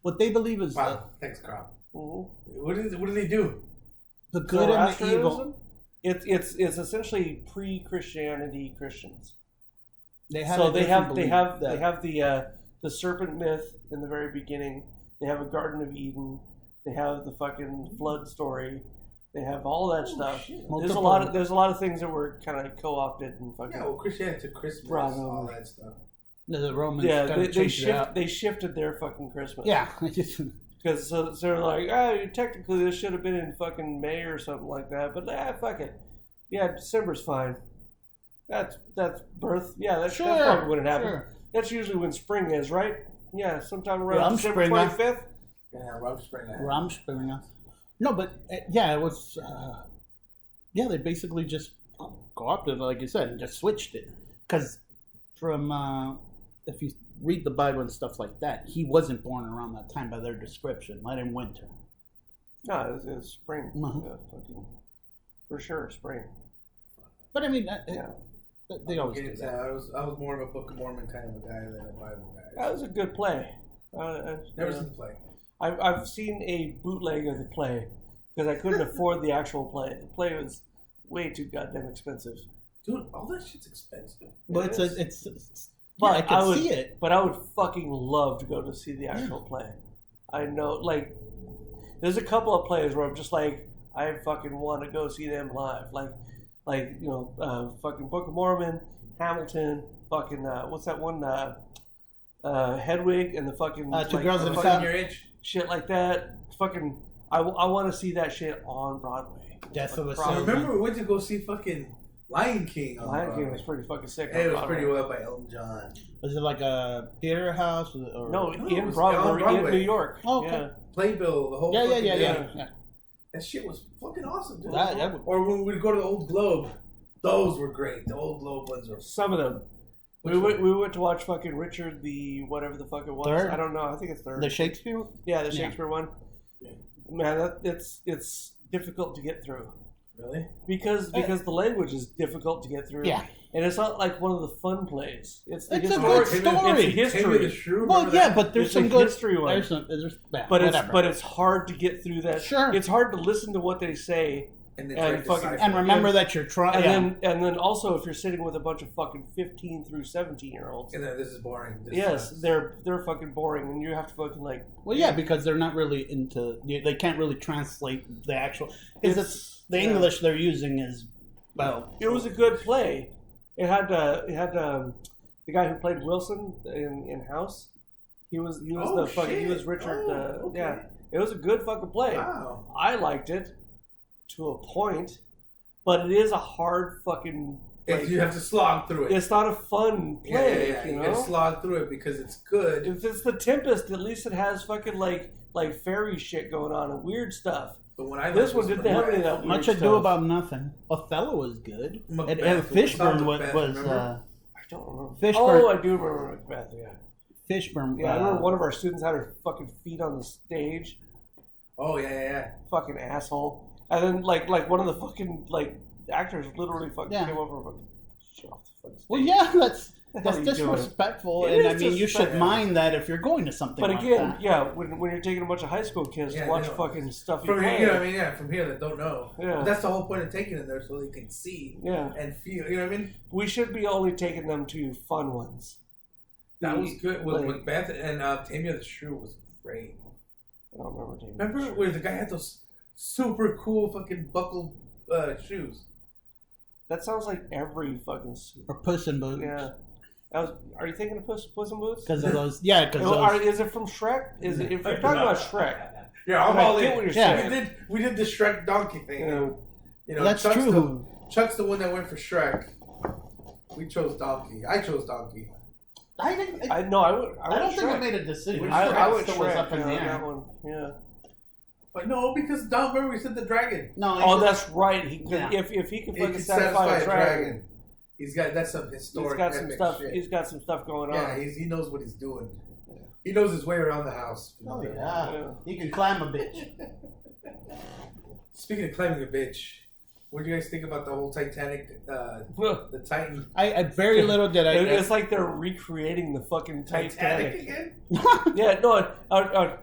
what they believe is. Wow. Thanks, Carl. Mm-hmm. What do they do? The good and the evil. It's essentially pre-Christianity Christians. They have the serpent myth in the very beginning. They have a Garden of Eden. They have the fucking flood story. They have all that stuff. Shit. There's a lot of things that were kind of co-opted and fucking. Yeah, well, Christianity to Christmas, all that stuff. The Romans. They shifted their fucking Christmas. Yeah. Because so they're like, technically this should have been in fucking May or something like that, but fuck it. Yeah, December's fine. That's birth. Yeah, that's probably when it happened. Sure. That's usually when spring is, right? Yeah, sometime around December 25th. Yeah, Rumspringa. Rumspringa. No, but it was. They basically just co-opted, like you said, and just switched it. Because from if you read the Bible and stuff like that, he wasn't born around that time by their description. Let him winter. No, it's spring. Yeah, for sure, spring. But I mean, they always do that. I was more of a Book of Mormon kind of a guy than a Bible guy. That was a good play. Never seen the play. I've seen a bootleg of the play because I couldn't afford the actual play. The play was way too goddamn expensive. Dude, all that shit's expensive. But I could see it. But I would fucking love to go to see the actual play. I know, like, there's a couple of plays where I'm just like, I fucking want to go see them live. Like fucking Book of Mormon, Hamilton, fucking what's that one? Hedwig and the fucking Two Girls and a Fucking Your Itch. Shit like that. Fucking, I want to see that shit on Broadway. Death of a I remember we went to go see fucking Lion King. Lion King was pretty fucking sick. It was pretty well by Elton John. Was it like a theater house? No, in Broadway, in New York. Oh, okay. Yeah. Playbill, the whole Yeah. That shit was fucking awesome, dude. Or when we'd go to the Old Globe, those were great. The Old Globe ones were. Some of them. We went to watch fucking Richard the whatever the fuck it was. Third? I don't know. I think it's third. The Shakespeare? Yeah, the Shakespeare one. Man, it's difficult to get through. Really? Because the language is difficult to get through. Yeah. And it's not like one of the fun plays. It's a good story. It's history. Well, yeah, but there's some good history ones. But it's hard to get through that. Sure. It's hard to listen to what they say and remember that you're trying. And then also if you're sitting with a bunch of fucking 15 through 17-year-olds. And then this is boring. They're fucking boring, and you have to fucking like. Well, yeah, because they're not really into. They can't really translate the actual. Because the English they're using is well. It was a good play. It had the guy who played Wilson in House. He was Richard. Okay. Yeah, it was a good fucking play. Wow. I liked it to a point, but it is a hard fucking. You have to slog through it. It's not a fun play. Yeah. You know? Gotta slog through it because it's good. If it's the Tempest, at least it has fucking like fairy shit going on and weird stuff. But when this one didn't have any of that weird Much stuff. Ado About Nothing. Othello was good. Macbeth, and Fishburne was. I don't remember. Fishburne. Oh, I do remember Macbeth. Yeah. Fishburne. Yeah, I remember one of our students had her fucking feet on the stage. Oh yeah. Fucking asshole. And then like one of the fucking actors literally fucking came over and fucking shit off the fucking stage. Well, yeah, that's disrespectful, and I mean you should mind that if you're going to something. But like again, that. yeah, when you're taking a bunch of high school kids to watch fucking stuff from here, from here that don't know. Yeah. But that's the whole point of taking them there so they can see and feel. You know what I mean? We should be only taking them to fun ones. That was good. With Macbeth and Tammy of the Shrew was great. I don't remember Tammy. Remember where the guy had those super cool fucking buckled shoes? That sounds like every fucking suit. Or Puss in Boots. Yeah. Are you thinking of Puss in Boots? Because of those, yeah. Is it from Shrek? If you're talking about Shrek, yeah, I'm all in. What you're saying. We did the Shrek donkey thing. Yeah. You know, that's Chuck's true. Chuck's the one that went for Shrek. We chose donkey. I chose donkey. I don't think I made a decision. I would still Shrek, was up in the air. that one. Yeah. But no, because Don, remember we said the dragon. No. That's right. He could, if he could fucking satisfy a dragon. He's got some historic. He's got some stuff. Shit. He's got some stuff going on. Yeah, he knows what he's doing. Yeah. He knows his way around the house. Oh yeah. He can climb a bitch. Speaking of climbing a bitch, what do you guys think about the whole Titanic? The Titan. I very little did I. It's like they're recreating the fucking Titanic again. Yeah, no,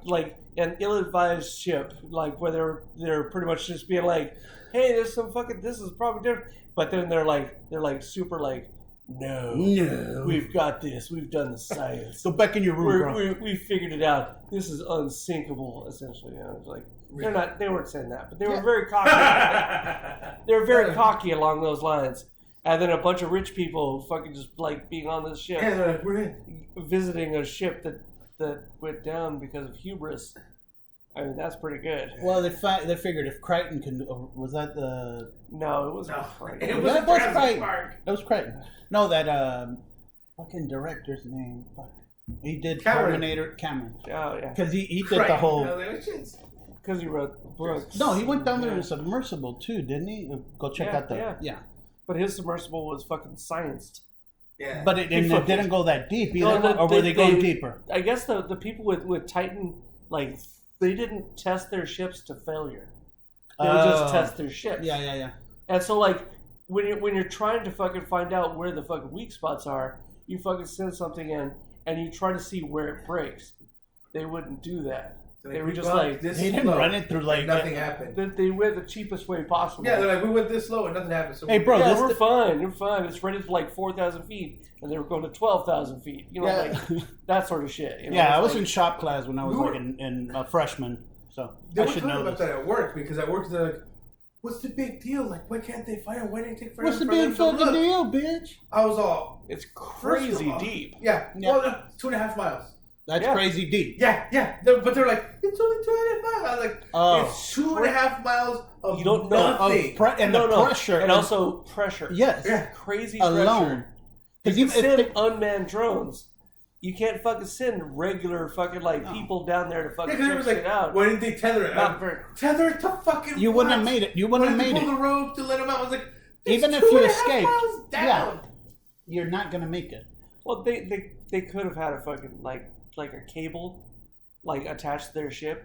like an ill-advised ship, like where they're pretty much just being like, "Hey, this is probably different," but then they're like super like, "No, we've got this. We've done the science. Go back in your room, bro. We figured it out. This is unsinkable." Essentially, it's like they weren't saying that, but they were very cocky. They were very cocky along those lines. And then a bunch of rich people fucking just like being on this ship, we're in. Visiting a ship that went down because of hubris. I mean, that's pretty good. Well, they figured if Crichton can, was that the? No, it wasn't Crichton. It was Crichton. That was Crichton. No, that fucking director's name. He did Terminator. Cameron. Oh yeah. Because he did the whole. Because he wrote books. No, he went down there in a submersible too, didn't he? Go check out the. Yeah. But his submersible was fucking scienced. Yeah. But it didn't go that deep either, or were they going deeper? I guess the people with Titan, like, they didn't test their ships to failure. They would just test their ships. Yeah. And so, like, when you're trying to fucking find out where the fucking weak spots are, you fucking send something in and you try to see where it breaks. They wouldn't do that. They were just like, they didn't run it through like nothing happened. They went the cheapest way possible. Yeah, they're like, we went this low and nothing happened. So hey, bro, we're fine. You're fine. It's rated for like 4,000 feet, and they were going to 12,000 feet. You know, like that sort of shit. You know? Yeah, I was in shop class when I was in a freshman, so I should know about that at work because at work they're like, "What's the big deal? Like, why can't they fire? Why did it take forever?" What's the big fucking deal, bitch? I was all, it's crazy deep. Yeah. Well, 2.5 miles. That's crazy deep. Yeah. But they're like, it's only 2.5 miles. I was like, it's 2.5 miles of you don't know nothing. Pressure. And also pressure. Yes. Yeah. Crazy alone. Because you send unmanned drones. You can't fucking send regular fucking people down there to fucking check shit out. Why didn't they tether it? Tether it to fucking You wouldn't have made it. You wouldn't have made it. Pull the rope to let them out. I was like, even if you escaped, you're not gonna make it. Well, they could have had a fucking like a cable, like attached to their ship,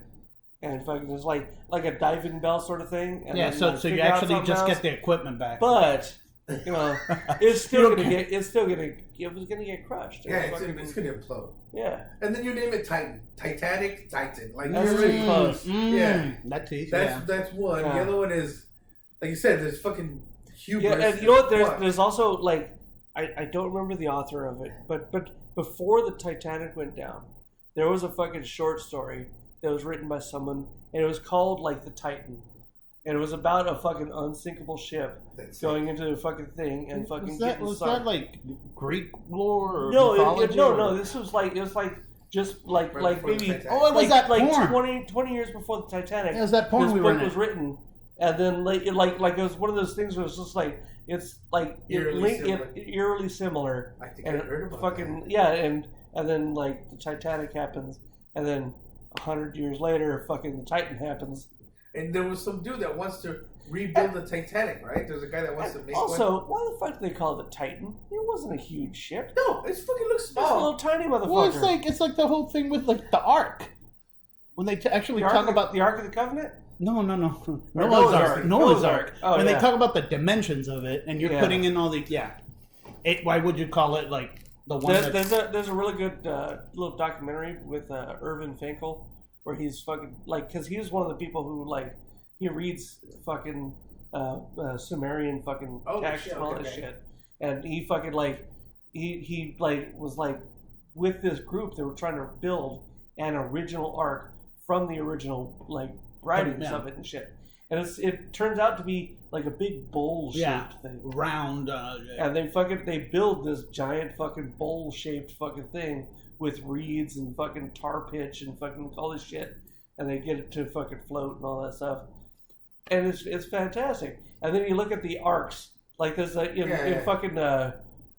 and fucking just like a diving bell sort of thing. And Yeah, then, so like, so you figure out actually something just else. get the equipment back. But it's gonna get crushed. Yeah, it's gonna implode. Yeah. And then you name it Titanic, Titan. Like That's you're pretty already close. Yeah. That's one. Yeah. The other one is, like you said, there's fucking hubris. Yeah, and you know what? There's also like I don't remember the author of it, but before the Titanic went down, there was a fucking short story that was written by someone, and it was called like the Titan, and it was about a fucking unsinkable ship going into a fucking thing and fucking getting was sunk. that like Greek lore or No, mythology? no. This was like just like maybe it was that porn. 20 years before the Titanic. It was that porn this we book were was written, and then like it was one of those things where it's just like it's like eerily similar. I think and I heard about fucking that. yeah, and then like the Titanic happens, and then 100 years later, fucking the Titan happens. And there was some dude that wants to rebuild the Titanic, right? There's a guy that wants to make also, one. why the fuck do they call it a Titan? It wasn't a huge ship. No, it fucking looks It's a small. little tiny motherfucker. Well, it's like the whole thing with like the Ark. When they actually talk about the Ark of the Covenant. No. Or Noah's Ark. Noah's Ark. Oh, when yeah. they talk about the dimensions of it, and you're putting in all the why would you call it like the one? There's a really good little documentary with Irvin Finkel where he's fucking like because he's one of the people who like he reads fucking Sumerian fucking text and all this shit, and he fucking like he like was like with this group that were trying to build an original ark from the original like writings of it and shit. And it turns out to be like a big bowl-shaped thing, round. And they build this giant fucking bowl-shaped fucking thing with reeds and fucking tar pitch and fucking all this shit, and they get it to fucking float and all that stuff. And it's fantastic. And then you look at the arcs, like there's in fucking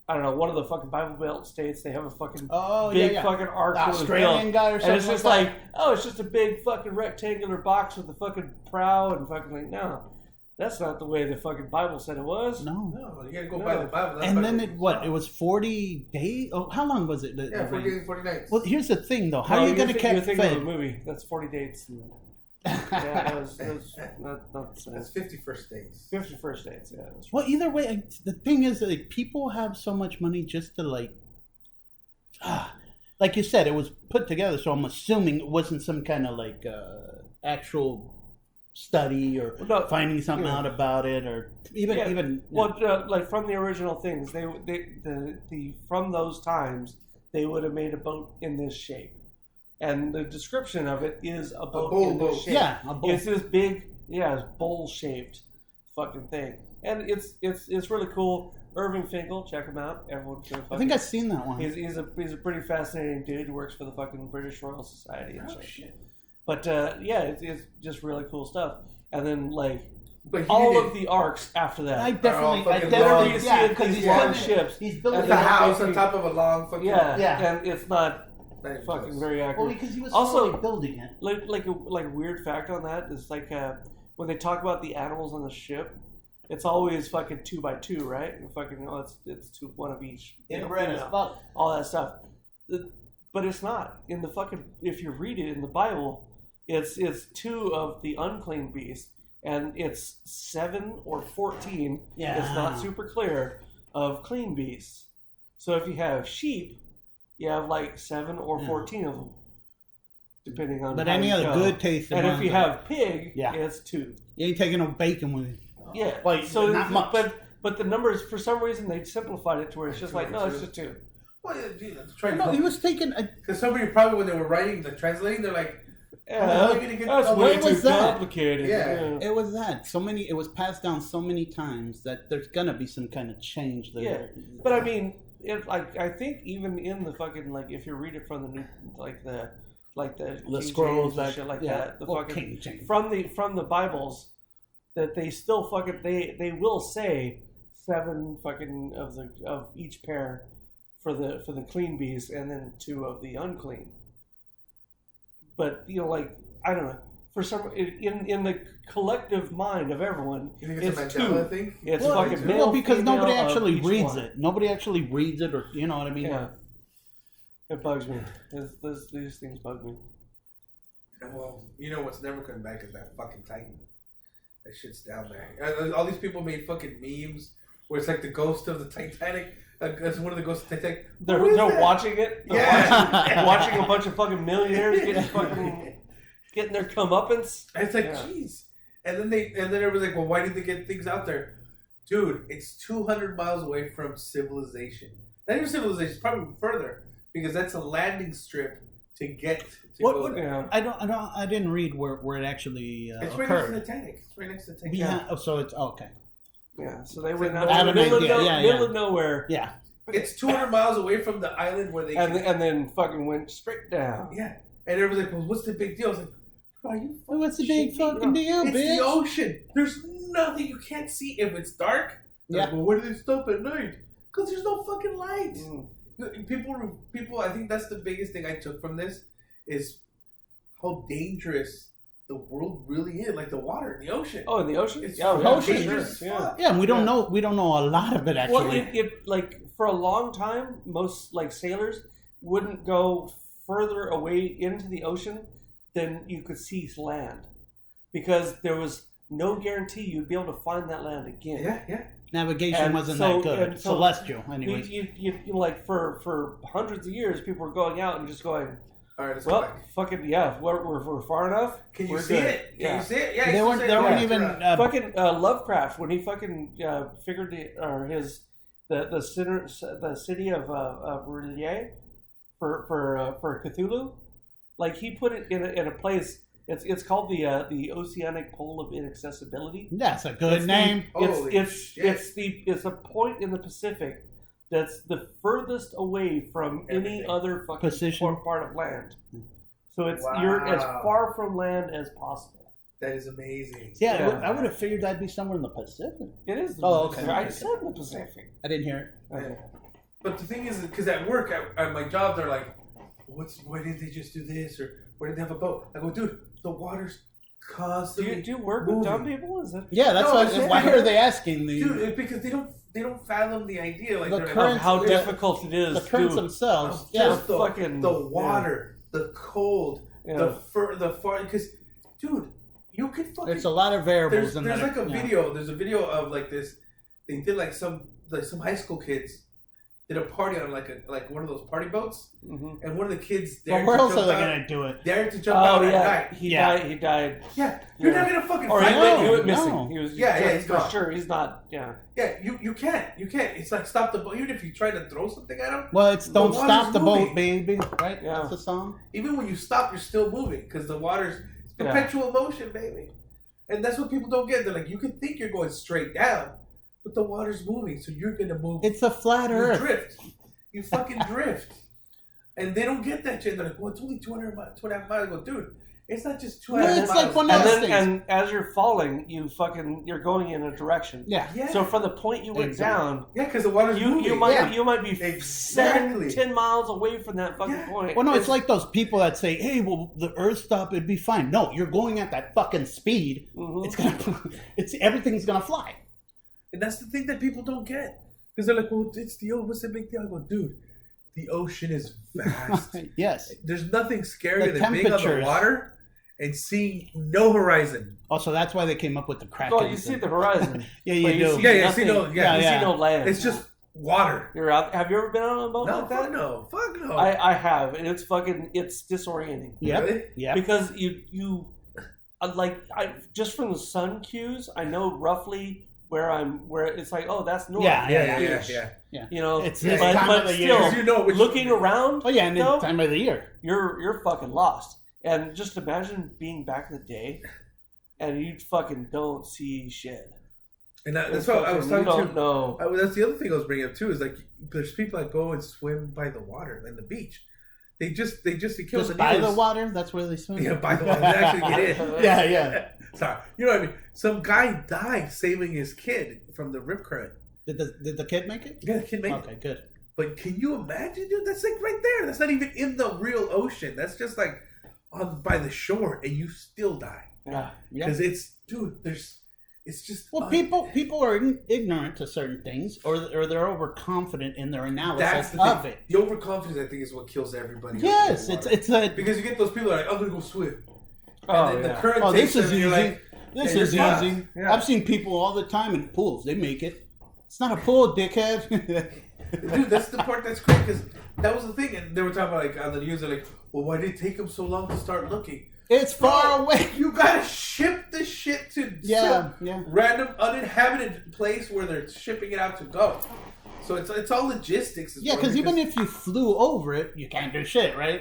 I don't know, one of the fucking Bible Belt states, they have a fucking big fucking ark. Australian guy or something. And it's just like, oh, it's just a big fucking rectangular box with a fucking prow and fucking like, no, that's not the way the fucking Bible said it was. No, you gotta go by the Bible. And then it was 40 days? Oh, how long was it? 40 days, 40 nights. Well, here's the thing though. How are you going to keep fed? Of a movie. That's 40 dates. Yeah, that was not That's 50 first dates. 50 first dates, yeah. That's right. Well, either way, the thing is, like, people have so much money just to, like you said, it was put together, so I'm assuming it wasn't some kind of, like, actual study or finding something out about it, or even... Well, like, from the original things, from those times, they would have made a boat in this shape. And the description of it is a boat in this shape. Yeah, a boat. It's this big, bowl-shaped fucking thing, and it's really cool. Irving Finkel, check him out. Everyone should. I think I've seen that one. He's a pretty fascinating dude who works for the fucking British Royal Society and shit. But it's just really cool stuff. And then like all of the arcs after that. I definitely see it because he's on ships. He's building a house on top of a long fucking and it's not. Fucking very accurate. Well, because he was also slowly building it. Like a weird fact on that is like when they talk about the animals on the ship, it's always fucking 2 by 2, right? And fucking it's one of each. Inbred as fuck. All that stuff, but it's not in the fucking. If you read it in the Bible, it's 2 of the unclean beasts, and it's 7 or 14. Yeah, it's not super clear of clean beasts. So if you have sheep. You have like 7 or 14 of them, depending on. But any other good taste. And if you have pig, it's 2. You ain't taking no bacon with it. Yeah, like so not much. But the numbers, for some reason, they simplified it to where it's just like it's just 2. Well, no, he was taking because somebody probably when they were translating, they're like, that's way too complicated. Yeah, it was that it was passed down so many times that there's gonna be some kind of change there. Yeah, but I mean. I think even in the fucking if you read it from the new the scrolls and shit like that, the fucking King from the Bibles, that they still fucking they will say 7 fucking of each pair for the clean beast and then 2 of the unclean. But I don't know. For some, in the collective mind of everyone, you think it's a Mandela thing? It's fucking male, because nobody actually reads one. it. Nobody actually reads it, or you know what I mean? Yeah, it bugs me. These things bug me. Well, you know what's never coming back is that fucking Titan. That shit's down there. All these people made fucking memes where it's like the ghost of the Titanic. That's one of the ghosts of the Titanic. They're watching it. They're watching a bunch of fucking millionaires getting their comeuppance. And it's like, jeez. And then everybody's like, well, why did they get things out there? Dude, it's 200 miles away from civilization. Not even civilization, it's probably further because that's a landing strip to get to go there. I didn't read where it actually it's right occurred. next to the Titanic. It's right next to the Titanic. So it's okay. Yeah, so they went out in the middle of nowhere. Yeah. It's 200 miles away from the island where they and then fucking went straight down. Yeah. And everybody's like, well, what's the big deal? I was like, are you fucking what's the big fucking deal, it's bitch? the ocean. There's nothing you can't see if it's dark. Yeah. Like, well, where do they stop at night? Because there's no fucking light. People, I think that's the biggest thing I took from this is how dangerous the world really is. Like the water, the ocean. Oh, in the ocean? It's dangerous. Sure. Yeah, and we don't know a lot of it actually. Well, it like for a long time, most like sailors wouldn't go further away into the ocean than you could see land, because there was no guarantee you'd be able to find that land again. Yeah. Navigation wasn't that good. Celestial, anyways. You like for hundreds of years, people were going out and just going, all right, let's go back. Fucking yeah, we're far enough. Can you see it? Can you see it? Yeah, they weren't even fucking Lovecraft when he fucking figured the city of Rillier for Cthulhu, like he put it in a place. It's called the Oceanic Pole of Inaccessibility. That's a good name. It's a point in the Pacific that's the furthest away from any other fucking part of land. So you're as far from land as possible. That is amazing. Yeah, I would have figured that'd be somewhere in the Pacific. It is. Okay. I said the Pacific. I didn't hear it. Okay. But the thing is, because at work, at my job, they're like, why didn't they just do this? Or why didn't they have a boat? I go, dude, the water's constantly Do you work with dumb people? Is it? Yeah, that's why are they asking the... Dude, because they don't fathom the idea. Like of how difficult it is. The currents themselves. Just the water, the cold, the far. Because, dude, you could fucking... There's a lot of variables in there. There's like a video. There's a video of like this. They did like some high school kids did a party on like one of those party boats, and one of the kids dared where else are they gonna do it? Dared to jump out at night. He died. Yeah, you're not gonna fucking. Or find he went missing. No. He was he's for gone. sure. He's not. Yeah. Yeah, you can't. It's like stop the boat. Even if you try to throw something at him. Well, it's don't stop the boat, moving. baby. Right? Yeah. That's the song. Even when you stop, you're still moving because the water's perpetual motion, baby. And that's what people don't get. They're like, you can think you're going straight down, but the water's moving, so you're gonna move. It's a flat Earth. Drift. You fucking drift. And they don't get that shit. They're like, well, it's only 2.5 miles. I go, dude, it's not just 2.5 miles. It's like one of those things. And as you're falling, you're going in a direction. Yeah. So from the point you went down, because the water's moving. You might be 10 miles away from that fucking point. Well, no, it's like those people that say, hey, well, the Earth stop, it'd be fine. No, you're going at that fucking speed. Everything's gonna fly. And that's the thing that people don't get. Because they're like, well, what's the big deal? I go, dude, the ocean is vast. Yes. There's nothing scarier than being on the water and seeing no horizon. Oh, so that's why they came up with the Kraken. Oh, you see the horizon. Yeah, you do. You see no land. It's just water. You're out. Have you ever been on a boat like that? Fuck no. I have, and it's disorienting. Yeah. Really? Yeah. Because you just from the sun cues, I know roughly where it's like, oh, that's north. Yeah. You know, it's time of the year. You know looking around. Oh yeah, and it's time of the year. You're fucking lost. And just imagine being back in the day, and you fucking don't see shit. And that's what I was talking to. No, that's the other thing I was bringing up too. Is like there's people that go and swim by the water and the beach. They kill just by the water. That's where they swim. Yeah, by the water. They actually get in. Yeah. Sorry, you know what I mean. Some guy died saving his kid from the rip current. Did the kid make it? Yeah, the kid made it. Okay, good. But can you imagine, dude? That's like right there. That's not even in the real ocean. That's just like by the shore, and you still die. Yeah. Because it's just people are ignorant to certain things, or they're overconfident in their analysis of it. The overconfidence, I think, is what kills everybody. Yes, it's because you get those people that are like, I'm gonna go swim. And then the current this takes is them, easy. you're like, This yeah, is you're easy. fucked. Yeah. I've seen people all the time in pools. They make it. It's not a pool, dickhead. Dude, that's the part that's crazy because that was the thing, and they were talking about like on the news. They're like, "Well, why did it take them so long to start looking?" It's far Bro, away. You gotta ship the shit to Yeah, some yeah. random uninhabited place where they're shipping it out to go. So it's all logistics. Yeah, because even if you flew over it, you can't do shit, right?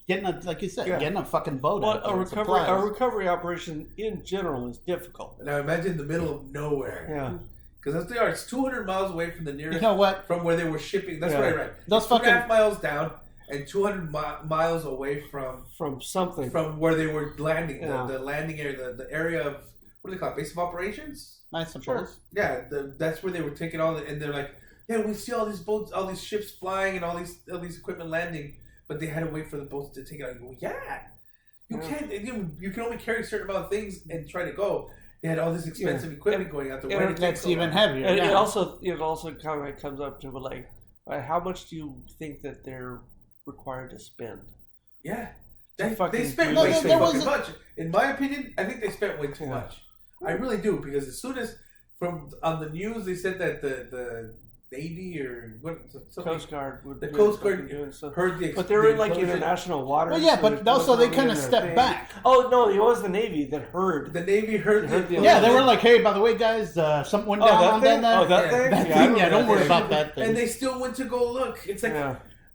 Like, like you said, getting a fucking boat Well, out there, a recovery operation in general is difficult. now imagine in the middle of nowhere. Yeah. Because that's they are. It's 200 miles away from the nearest. You know what? From where they were shipping. That's what I read. Those it's 2.5 miles down and 200 miles away from something. From where they were landing. Yeah. The landing area, the area of what do they call it? Base of operations. I suppose. Sure. Yeah, that's where they were taking all the, and they're like, yeah, we see all these boats, all these ships flying, and all these equipment landing, but they had to wait for the boats to take it out. I go, you can't. You can only carry a certain amount of things and try to go. They had all this expensive equipment going out there. That's even heavier. And it also kind of comes up to like, how much do you think that they're required to spend? Yeah, To fucking they spent do way this too thing. fucking much. In my opinion, I think they spent way too much. I really do, because as soon as on the news they said that the Navy or Coast Guard would the do Coast something Guard doing so. heard the But they were in like explosion. international waters. Well, yeah, so but there's also they nothing kind in of their stepped thing. back. Oh no, it was the Navy that heard. The Navy heard the Yeah, they were like, hey, by the way, guys, something went down on that. that thing? That Yeah, thing? Yeah, don't worry about that thing. And they still went to go look. It's like,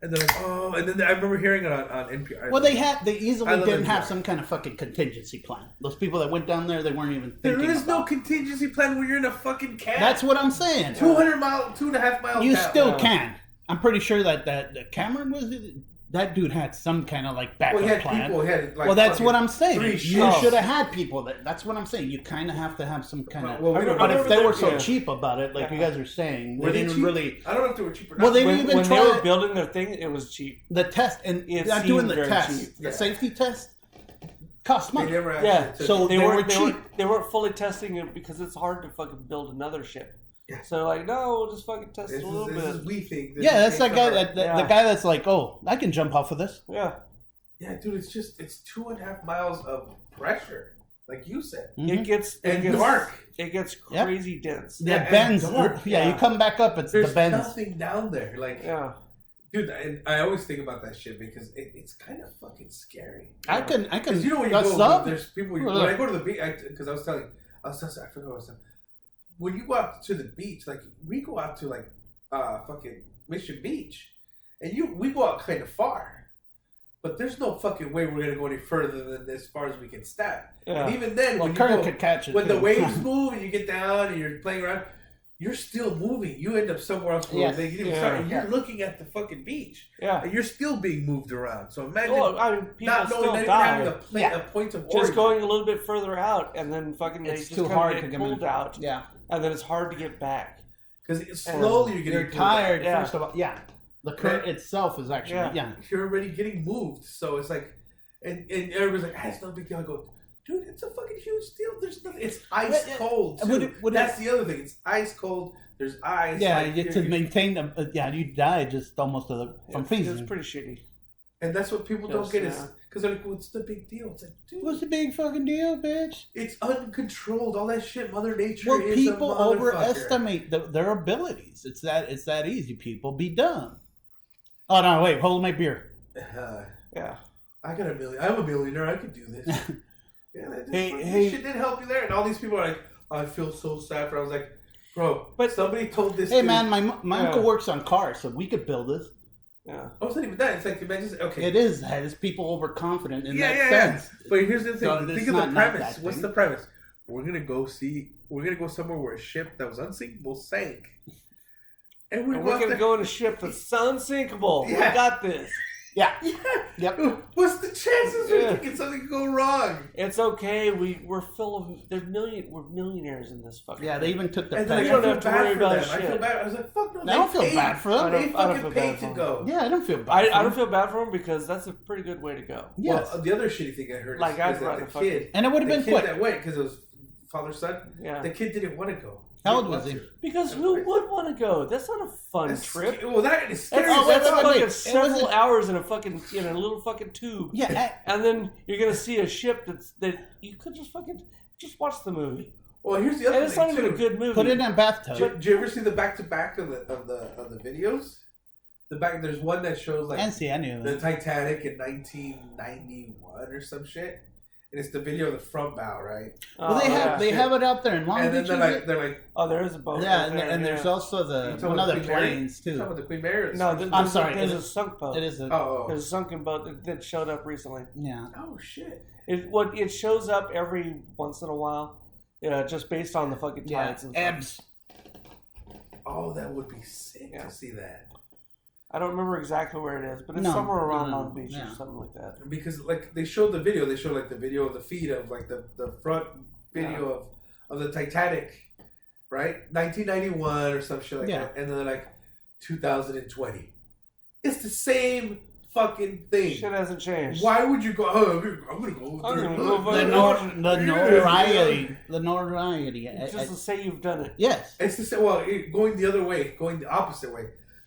and they're like, oh, and then I remember hearing it on NPR. Well, they easily didn't have NPR. some kind of fucking contingency plan. Those people that went down there, they weren't even thinking There is no about. contingency plan when you're in a fucking cab. That's what I'm saying. 2.5 miles. You down. still can. I'm pretty sure that Cameron that dude had some kind of like backup Well, he had plan. people. He had like Well, that's what I'm saying. 3 You ships. should have had people. That's what I'm saying. You kind of have to have some kind of. Well, we don't but know. if they were so Yeah. cheap about it, like you guys are saying, Were they they didn't cheap? really. I don't know if they were cheap or not. Well, they When, didn't even when try they were building their thing, it was cheap. the test, and It not doing seemed the very test, cheap. the Yeah. safety test, cost money. They never actually Yeah, took so it. they were cheap. They weren't fully testing it because it's hard to fucking build another ship. Yeah. So like, no, we'll just fucking test it a little This bit. is we think. This Yeah, is that's that guy. hard. The guy that's like, oh, I can jump off of this. Yeah. Yeah, dude, it's 2.5 miles of pressure, like you said, It gets dark. It gets Yep. crazy dense. The Yeah, and bends. dark. Yeah, you Yeah. come back up. It's There's the bends. nothing down there. Like, Yeah. dude, and I always think about that shit because it's kind of fucking scary. I can. Because you know when you that's go, up. there's people. When I go to the beach, because I forgot what I was saying. When you go out to the beach, like we go out to like fucking Mission Beach, and we go out kind of far. But there's no fucking way we're gonna go any further than as far as we can step. Yeah. And even then, Well, when current you go, could catch it. when the too. waves move and you get down and you're playing around, you're still moving. You end up somewhere else where Yes. they didn't even Yeah. start, and you're looking at the fucking beach. Yeah. And you're still being moved around. So imagine Well, I mean, people not knowing, still not even die. having a point of Just origin. going a little bit further out, and then fucking it's they too just hard get to get pulled out, Yeah, and then it's hard to get back. Because slowly you're getting you're pulled out. tired. Yeah. First of all, yeah. The current itself is actually yeah. You're already getting moved. So it's like, and everybody's like, it's no big deal. I go, dude, it's a fucking huge deal. There's nothing. It's ice cold. Too. That's the other thing. It's ice cold. There's ice. Yeah, like, you get to maintain them. You die just almost from freezing. It's pretty shitty. And that's what people don't Yes, get yeah. is because they're like, what's the big deal? It's like, dude, What's the big fucking deal, bitch? it's uncontrolled. All that shit, Mother Nature Well, is people a motherfucker. overestimate their abilities. It's that easy. People be dumb. Oh no! Wait, hold my beer. Yeah. I got $1 million. I'm a millionaire. I could do this. Yeah, Hey. shit didn't help you there. And all these people are like, I feel so sad for. I was like, bro, But- somebody told this. Hey dude, man, my uncle works on cars, so we could build this. Yeah. Oh, it's not even that. It's like imagine. Okay, It is that. It's people overconfident in that yeah. sense. But here's the thing. So Think it's of the not premise. that What's thing. the premise? We're gonna go somewhere where a ship that was unsinkable sank, and And we're gonna go in a ship that's unsinkable. Yeah. We got this. Yeah. Yeah. Yep. What's the chances Yeah. we can get something go wrong? It's okay. We're full of we're millionaires in this fucking. Yeah, they even took the And then We pay. don't I feel have to bad worry for about them. I shit. feel bad. I was like, fuck no. I don't feel paid. bad for them. I They don't fucking feel paid bad to for go. Yeah, I don't feel bad. I for don't them. feel bad for them because that's a pretty good way to go. Yes. Well, the other shitty thing I heard Like, is I'd that rather the fucking- kid, And it would have the been kid quick. that went because it was father-son. Yeah. The kid didn't want to go. How old was he? Because who would want to go? That's not a fun trip. Well, that is scary. That's wait, fucking wait. several hours in a fucking little fucking tube. Yeah. And then you're gonna see a ship that you could just watch the movie. Well, here's the other And it's thing not even a good movie. Put it in a bathtub. Did you ever see the back-to-back of the videos? There's one that shows like I didn't see any of the it. Titanic in 1991 or some shit, and it's the video of the front bow, right? Well, they have it out there in Long And then Beach. they're like, oh, there is a boat. Yeah, right there, and there's also You the talking one about of the Queen Mary? planes You too. talking about the Queen Mary? No, I'm sorry. There's a sunk boat. It is a There's a sunken boat that showed up recently. yeah. Oh shit! It shows up every once in a while, just based on the fucking tides and stuff. Ebbs. Oh, that would be sick Yeah. to see that. I don't remember exactly where it is, but it's No, somewhere around no, Long Beach yeah. or something like that. Because like they showed the video, like the video of the feed of like the front video of the Titanic, right? 1991 or some shit like that, and then they're like 2020. It's the same fucking thing. Shit hasn't changed. Why would you go? Oh, I'm gonna go. I'm there. gonna go Look, fucking- The notoriety. The notoriety. Just to say you've done it. Yes. It's the same. Well, going the other way, going the opposite way.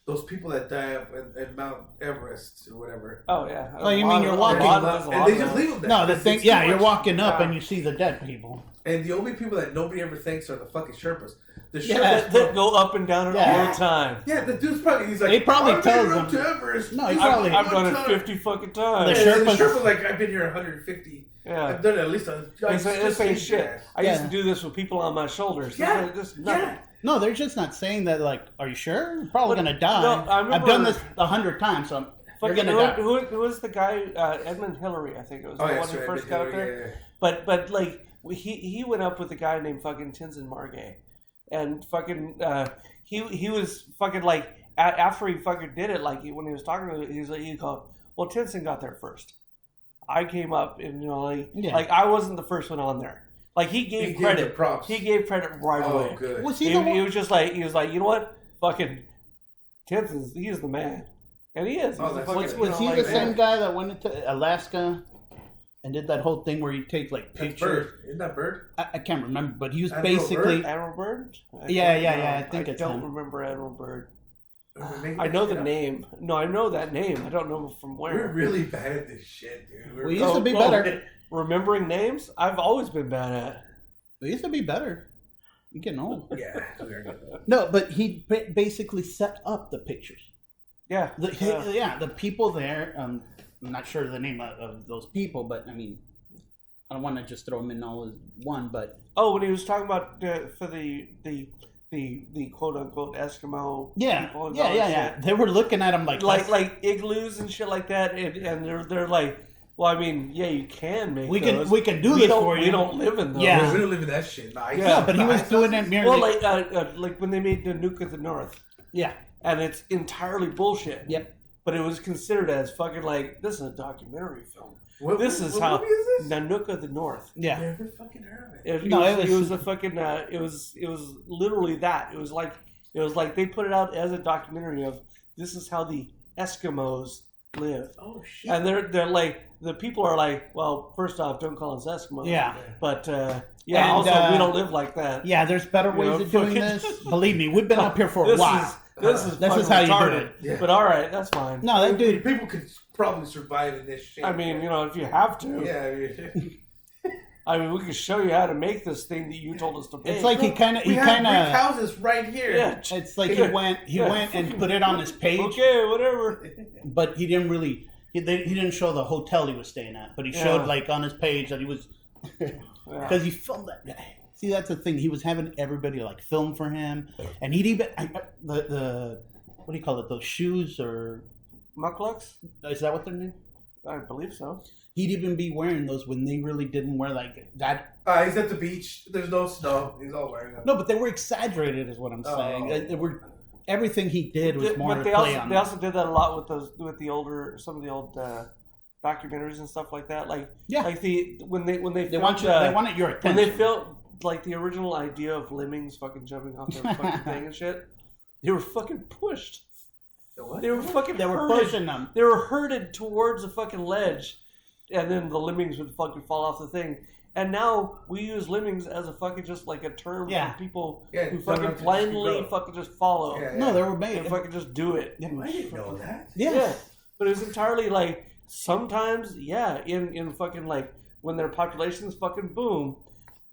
Those people that die up at Mount Everest or whatever. Oh yeah. Oh, you mean you're walking- And they just leave them there. No, the It's thing. too Yeah, you're much. walking up Yeah. and you see the dead people. And the only people that nobody ever thanks are the fucking Sherpas. The Sherpas. Yeah. That go up and down it Yeah. all the time. Yeah, the dude's probably, he's like, He probably I've tells been up them- to Everest. No, he I've probably- I've done one it time. 50 fucking The times. And the Sherpas- Sherpa's like, I've been here 150. Yeah. I've done it at least This ain't shit. I used to Yeah. do this with people on my shoulders. Yeah, This nothing. yeah. No, they're just not saying that. Like, are you sure? You're probably But- gonna die. no, I remember- I've done this 100 times, so you're Fucking, gonna die. who was the guy? Edmund Hillary, I think it was the one who first got up there. Yeah. But like he went up with a guy named fucking Tenzin Margay, and fucking he was fucking like after he fucking did it, like when he was talking to he was like he called, well, Tenzin got there first. I came up and like I wasn't the first one on there. Like he gave credit. the props. He gave credit right Oh, away. good. Was He he the one? was just like he was like, you know what, fucking Tenzin, he's the man, and he is. Oh, He's a that's fucking, good. Was he like, the man. same guy that went into Alaska and did that whole thing where you take like That's pictures? Bird. Isn't that Bird? I can't remember, but he was Admiral basically. Admiral Byrd? Yeah, I think it's don't him. remember Admiral Byrd. We're I know the name. No, I know that name. I don't know from We're where. really bad at this shit, dude. We used to be better. Remembering names, I've always been bad at. We used to be better. You're getting old. Yeah. we are. No, but he basically set up the pictures. Yeah. The people there. I'm not sure the name of those people, but I mean, I don't want to just throw them in all as one. But Oh, when he was talking about for the quote unquote Eskimo people and all that shit. They were looking at him like igloos and shit like that, and they're like, well, I mean, yeah, you can make we those. can do this for you. We don't live in those. Yeah. We don't live in that shit. Nah, Yeah, but he was doing it merely. Well, like when they made the Nuke of the North, yeah. and it's entirely bullshit. Yep. But it was considered as fucking like, this is a documentary film. What This is what how movie is this? Nanook of the North. Yeah. Never fucking heard of it. It was a fucking. It was literally that. It was like they put it out as a documentary of this is how the Eskimos live. Oh shit. And they're like the people are like, well, first off, don't call us Eskimos. Yeah. But And, also we don't live like that. Yeah, there's better You ways know, of doing fucking- this. Believe me, we've been up here for a This while. This is This is fucking how you do retarded. it. Yeah. But all right, that's fine. No, that dude. People could probably survive in this shit. I mean, if you have to. Yeah. I mean, we can show you how to make this thing that you told us to make. It's like he kind We have brick of. houses right here. Yeah. It's like he went and put it on his page, Okay, whatever. but he didn't really. He didn't show the hotel he was staying at, but he showed Yeah. like on his page that he was because he filmed that guy. See, that's the thing. He was having everybody like film for him, and he'd even the what do you call it? Those shoes or Mucklucks? is that what they're named? I believe so. He'd even be wearing those when they really didn't wear like that. He's at the beach. There's no snow. He's all wearing them. No, but they were exaggerated, is what I'm saying. They were everything he did was more But to they play also on. they also did that a lot with some of the old documentaries and stuff like that. Like Yeah. like when they They want you. They wanted your attention. when they filmed like the original idea of lemmings fucking jumping off their fucking thing and shit. They were fucking pushed. What? They were fucking They were herded. pushing them. They were herded towards a fucking ledge, and then the lemmings would fucking fall off the thing. And now we use lemmings as a fucking just like a term for people who fucking blindly fucking just follow. No, they were made. And fucking just do it. I didn't know that. Yeah. But it's entirely like sometimes, in fucking like when their populations fucking boom,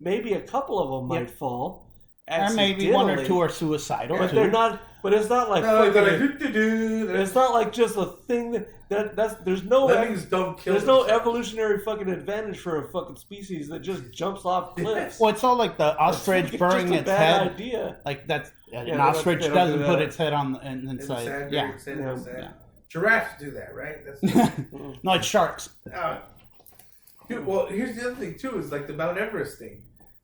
maybe a couple of them might fall. And maybe one or two are suicidal. But they're not. But it's not like. It's not like just a thing that's there's no. Lemmings don't kill. There's no evolutionary fucking advantage for a fucking species that just jumps off cliffs. Well, it's all like the ostrich burying its head. Idea. Like that's an ostrich doesn't put its head on the inside. Giraffes do that, right? That's no, it's sharks. Dude, well, here's the other thing too: is like the Mount Everest thing.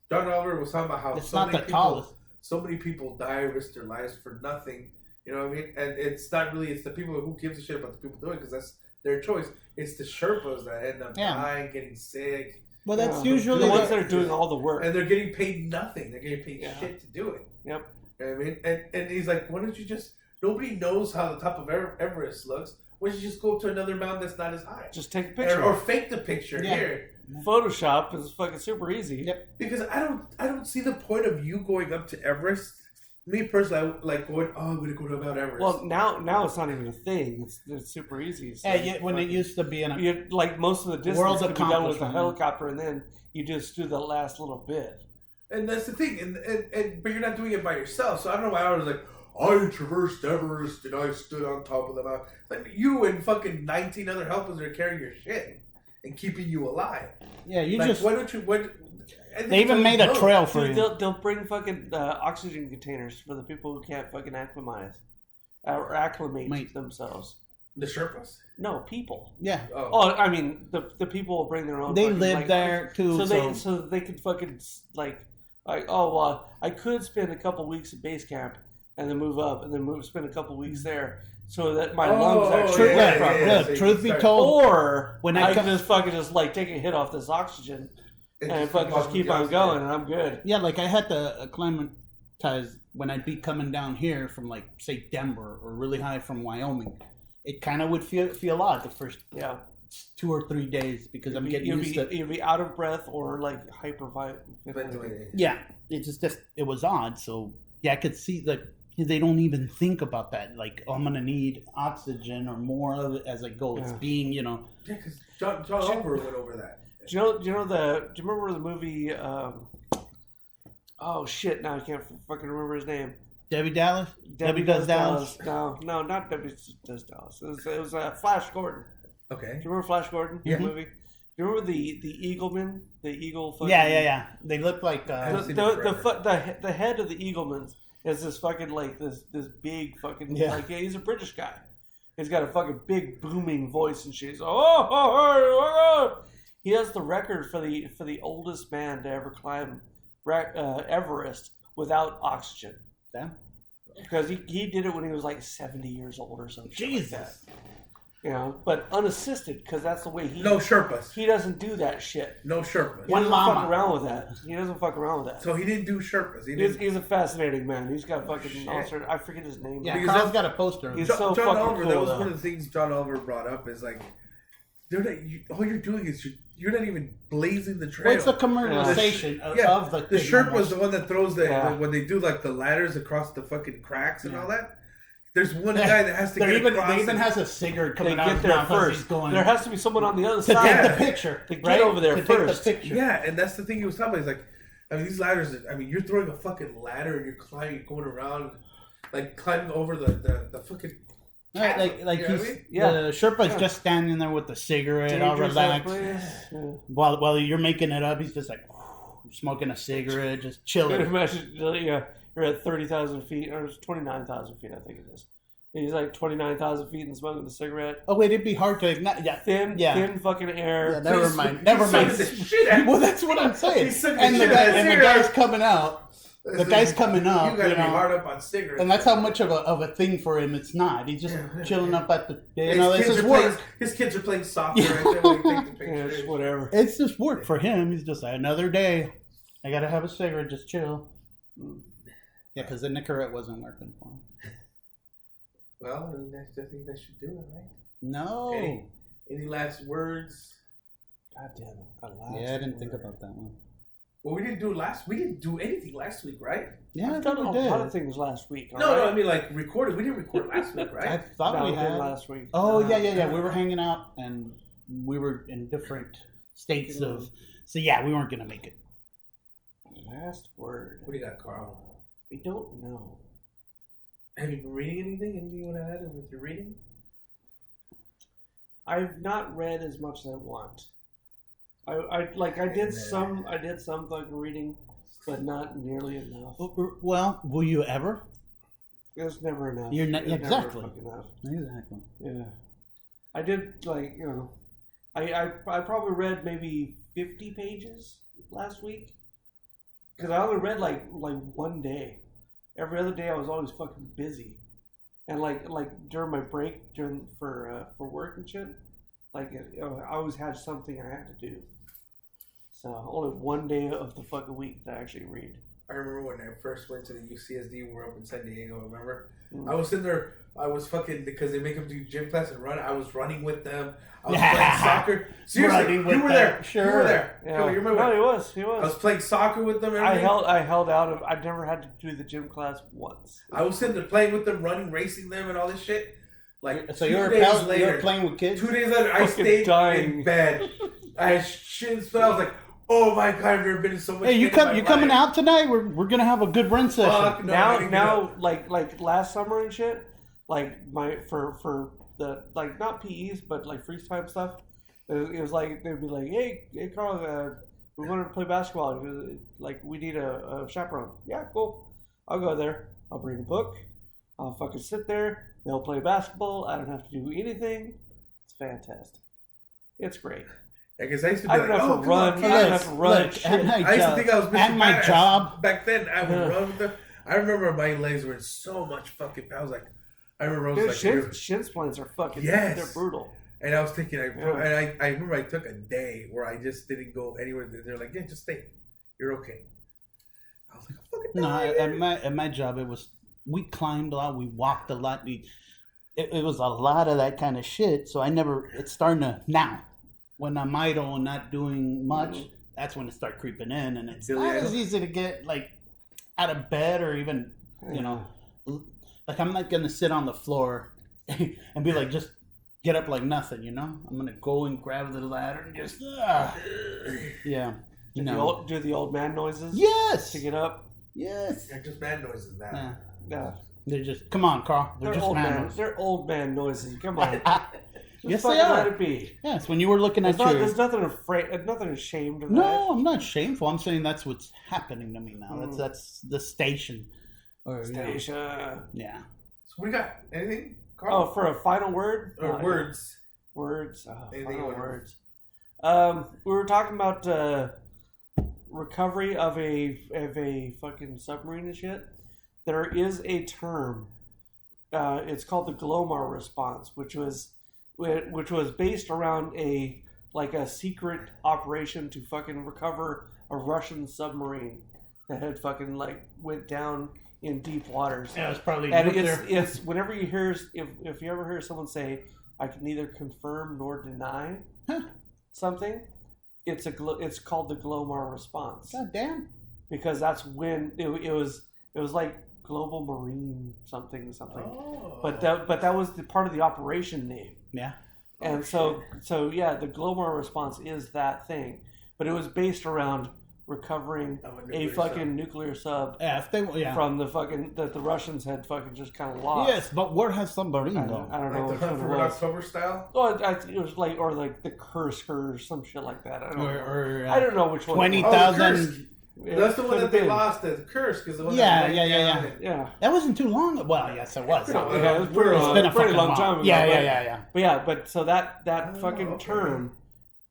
John Oliver was talking about how it's not the tallest. So many people die, risk their lives for nothing. You know what I mean? And it's not really. It's the people who gives a shit about the people doing it because that's their choice. It's the Sherpas that end up dying, getting sick. Well, that's usually the ones that are doing all the work, and they're getting paid nothing. They're getting paid shit to do it. Yep. You know what I mean? And he's like, why don't you just? Nobody knows how the top of Everest looks. Why don't you just go to another mountain that's not as high? Just take a picture or fake the picture here. Photoshop is fucking super easy. Yep. Because I don't see the point of you going up to Everest. Me personally, I like going. Oh, I'm going to go to Mount Everest. Well, now it's not even a thing. It's super easy. So when it used to be like most of the distance could be done with a helicopter, and then you just do the last little bit. And that's the thing. And but you're not doing it by yourself. So I don't know why I was like, I traversed Everest and I stood on top of the mountain. Like you and fucking 19 other helpers are carrying your shit and keeping you alive. Yeah, you like, just. Why don't you? They even made a trail for you. They'll bring fucking oxygen containers for the people who can't fucking acclimate themselves. The Sherpas? No, people. Yeah. Oh, I mean, the people will bring their own. They live there too, so they could fucking I could spend a couple weeks at base camp and then move up and then spend a couple weeks there. So that my lungs actually truth be told, or when I can just fucking just like take a hit off this oxygen and fucking just keep on going and I'm good. Yeah, like I had to acclimatize when I'd be coming down here from like say Denver or really high from Wyoming. It kind of would feel odd the first 2 or 3 days because I'm getting used to. You'd be out of breath or like hyperventilating. Yeah, it was odd. So I could see that. They don't even think about that. Like, I'm gonna need oxygen or more of it as I go. It's being, Yeah, because John Oliver went over that. Do you remember the movie? Oh shit! Now I can't fucking remember his name. Debbie Dallas. Debbie Does Dallas. No, not Debbie Does Dallas. It was Flash Gordon. Okay. Do you remember Flash Gordon? Yeah. The movie. Do you remember the Eagleman? The eagle. Fucking, yeah. They look like the head of the Eaglemans. Is this fucking like this big fucking like he's a British guy. He's got a fucking big booming voice and shit. He has the record for the oldest man to ever climb Everest without oxygen. Yeah. Because he did it when he was like 70 years old or something. Jesus. Like that. You know, but unassisted because that's the way he. No Sherpas. He doesn't do that shit. No Sherpas. He doesn't fuck around with that. He doesn't fuck around with that. So he didn't do Sherpas. He's a fascinating man. He's got fucking all sorts. I forget his name. Yeah, Carl's got a poster. He's John fucking Oliver. cool. That was one of the things John Oliver brought up. Is like, all you're doing is you're not even blazing the trail. Well, it's the commercialization of the. The Sherpa was the one that throws when they do like the ladders across the fucking cracks and all that. There's one guy that has to get across. They even has a cigarette coming out. They get there first. There has to be someone on the other side to take the picture. To get over there first. Take the picture. Yeah, and that's the thing he was talking about. He's like, I mean, these ladders. I mean, you're throwing a fucking ladder and you're climbing, going around, like climbing over the fucking. Right, like he's the Sherpa's just standing there with the cigarette, all relaxed. While you're making it up, he's just like smoking a cigarette, just chilling. Imagine, you're at 30,000 feet, or it's 29,000 feet, I think it is. He's like 29,000 feet and smoking a cigarette. Oh wait, it'd be hard to ignite. Yeah, thin fucking air. Yeah, never mind. Well, that's what I'm saying. And the guy's coming out. The guy's coming up. You gotta be hard up on cigarettes. And that's how much of a thing for him it's not. He's just chilling up at the. This is work. His kids are playing soccer right there when he takes the picture. Whatever. It's just work for him. He's just like, another day. I gotta have a cigarette, just chill. Yeah, because the Nicorette wasn't working for him. Well, I mean, I think that should do it, right? No. Any last words? God damn it. Yeah, I didn't think about that one. Well, we didn't do anything last week, right? Yeah, I've done we a did. lot of things last week. No, I mean like recorded. We didn't record last week, I right? thought No, we did had last week. Oh yeah. We were hanging out and we were in different states of. So yeah, we weren't gonna make it. Last word. What do you got, Carl? I don't know. Have you been reading anything? Anything you want to add with your reading? I've not read as much as I want. I did some fucking reading, but not nearly enough. Well, will you ever? It's never enough. You're not It's never exactly. fucking enough. Exactly. Yeah, I did I probably read maybe 50 pages last week because I only read like one day. Every other day I was always fucking busy, and like during my break for work and shit, I always had something I had to do. So only one day of the fucking week that I actually read. I remember when I first went to the UCSD, we were up in San Diego, remember? Mm. I was sitting there, I was fucking, because they make them do gym class and run, I was running with them. I was playing soccer. Seriously, you were there. Sure. You were there. Yeah. Phil, you remember? No, he was. I was playing soccer with them and I everything. held out. I never had to do the gym class once. I was sitting there playing with them, running, racing them and all this shit. Like, So 2 you're days later, playing with kids? 2 days later, I Fucking stayed dying. in bed. I had shins, but I was like, oh my God, I've never been in so much Hey, you pain in my coming life. out tonight? We're gonna have a good run session. Fuck no, I didn't get now up. like last summer and shit, like for the like not PEs but like freestyle stuff. It was like they'd be like, hey Carl, we wanted to play basketball. Like we need a chaperone. Yeah, cool. I'll go there. I'll bring a book. I'll fucking sit there. They'll play basketball. I don't have to do anything. It's fantastic. It's great. I guess I used to be I like, don't have oh, to come run. on, I kid. don't have to run. Look, shit. at my I used to job, think I was Mr. at my Badass. job. Back then, I would run with them. I remember my legs were in so much fucking pain. I was like, I remember I was Dude, like, shin splints are fucking. Yes. They're brutal. and I was thinking, Yeah. and I remember I took a day where I just didn't go anywhere. They're like, yeah, just stay. You're okay. I was like, I'm fucking No, dying. at my job we climbed a lot, we walked a lot. It was a lot of that kind of shit. So it's starting to now. When I'm idle and not doing much, that's when it start creeping in, and it's not as easy to get like out of bed or even like I'm not gonna sit on the floor and be like just get up like nothing, I'm gonna go and grab the ladder and just yeah, Do the old man noises. yes, To get up. yes, They're just bad noises now. yeah. Yeah. They're just come on, Carl. They're just old man. man. They're old man noises. Come on. Yes, fucking they are. Let it be. Yes, when you were looking at There's nothing afraid. Nothing ashamed of that. No, I'm not shameful. I'm saying that's what's happening to me now. That's the station. Or, Station. Yeah. So what do you got? Anything, Carl? Oh, for a final word? Or words? Words. Anything Final you wanna- words. We were talking about recovery of a fucking submarine and shit. There is a term. It's called the Glomar response, which was based around a secret operation to fucking recover a Russian submarine that had fucking went down in deep waters. Yeah, it's probably And nuclear. it's whenever you hear if you ever hear someone say, "I can neither confirm nor deny something," it's called the Glomar response God damn. because that's when it was like Global Marine something. Oh. But that was the part of the operation name. Yeah. And so yeah, the Glomar response is that thing, but it was based around recovering Of a a nuclear fucking sub. nuclear sub Yeah, if they from the fucking that the Russians had fucking just kind of lost. Yes, but where has submarine I though? don't know Like which the one Hunt it for Red was. October style? Oh, it was like the Kursk or some shit like that. I don't know. Or I don't know which one. 20,000. That's the one that they Could've lost at the Curse because the one Yeah, that yeah. been. Yeah. That wasn't too long. Well, yes, it was. Yeah, Yeah, it was pretty, it's been a pretty fucking long while. time ago. Yeah. But so that Oh, fucking okay. term,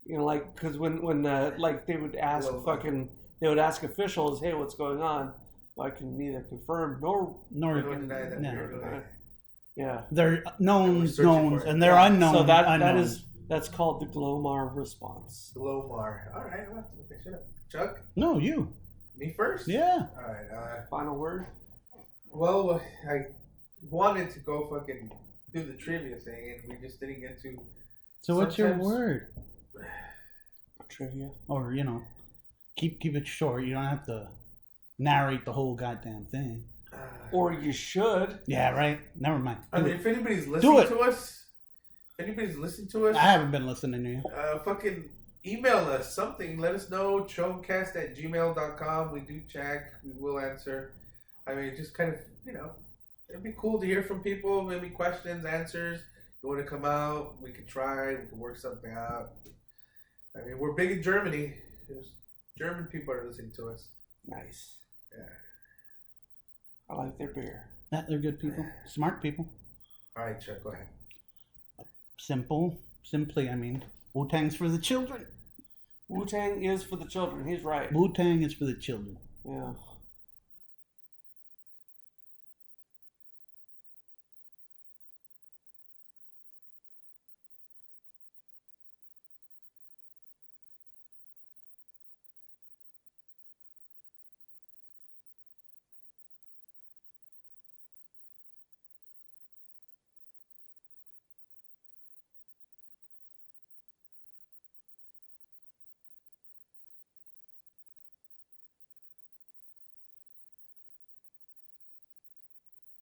because when they would ask Global. they would ask officials, hey, what's going on? Well, I can neither confirm nor Nor Nor deny that no. you're doing it. yeah. They're knowns, searching knowns, for it. and they're Yeah. unknown. So that unknowns. that's called the Glomar response. Glomar. All right, I'll have to look that shit up. Chuck, No, you. me first? Yeah. All right. Final word. Well, I wanted to go fucking do the trivia thing, and we just didn't get to. So what's your Sometimes- word? trivia. Or, keep it short. You don't have to narrate the whole goddamn thing. Or you should. Yeah, right? Never mind. I mean, if anybody's listening to us, I haven't been listening to you. Fucking email us something. Let us know. choamcast@gmail.com. We do check. We will answer. I mean, just kind of, it'd be cool to hear from people. Maybe questions, answers. You want to come out? We could try. We could work something out. I mean, we're big in Germany. German people are listening to us. Nice. Yeah. I like their beer. Yeah, they're good people. Smart people. All right, Chuck, go ahead. Simply, Wu-Tang's for the children. Wu-Tang is for the children. He's right. Wu-Tang is for the children. Yeah.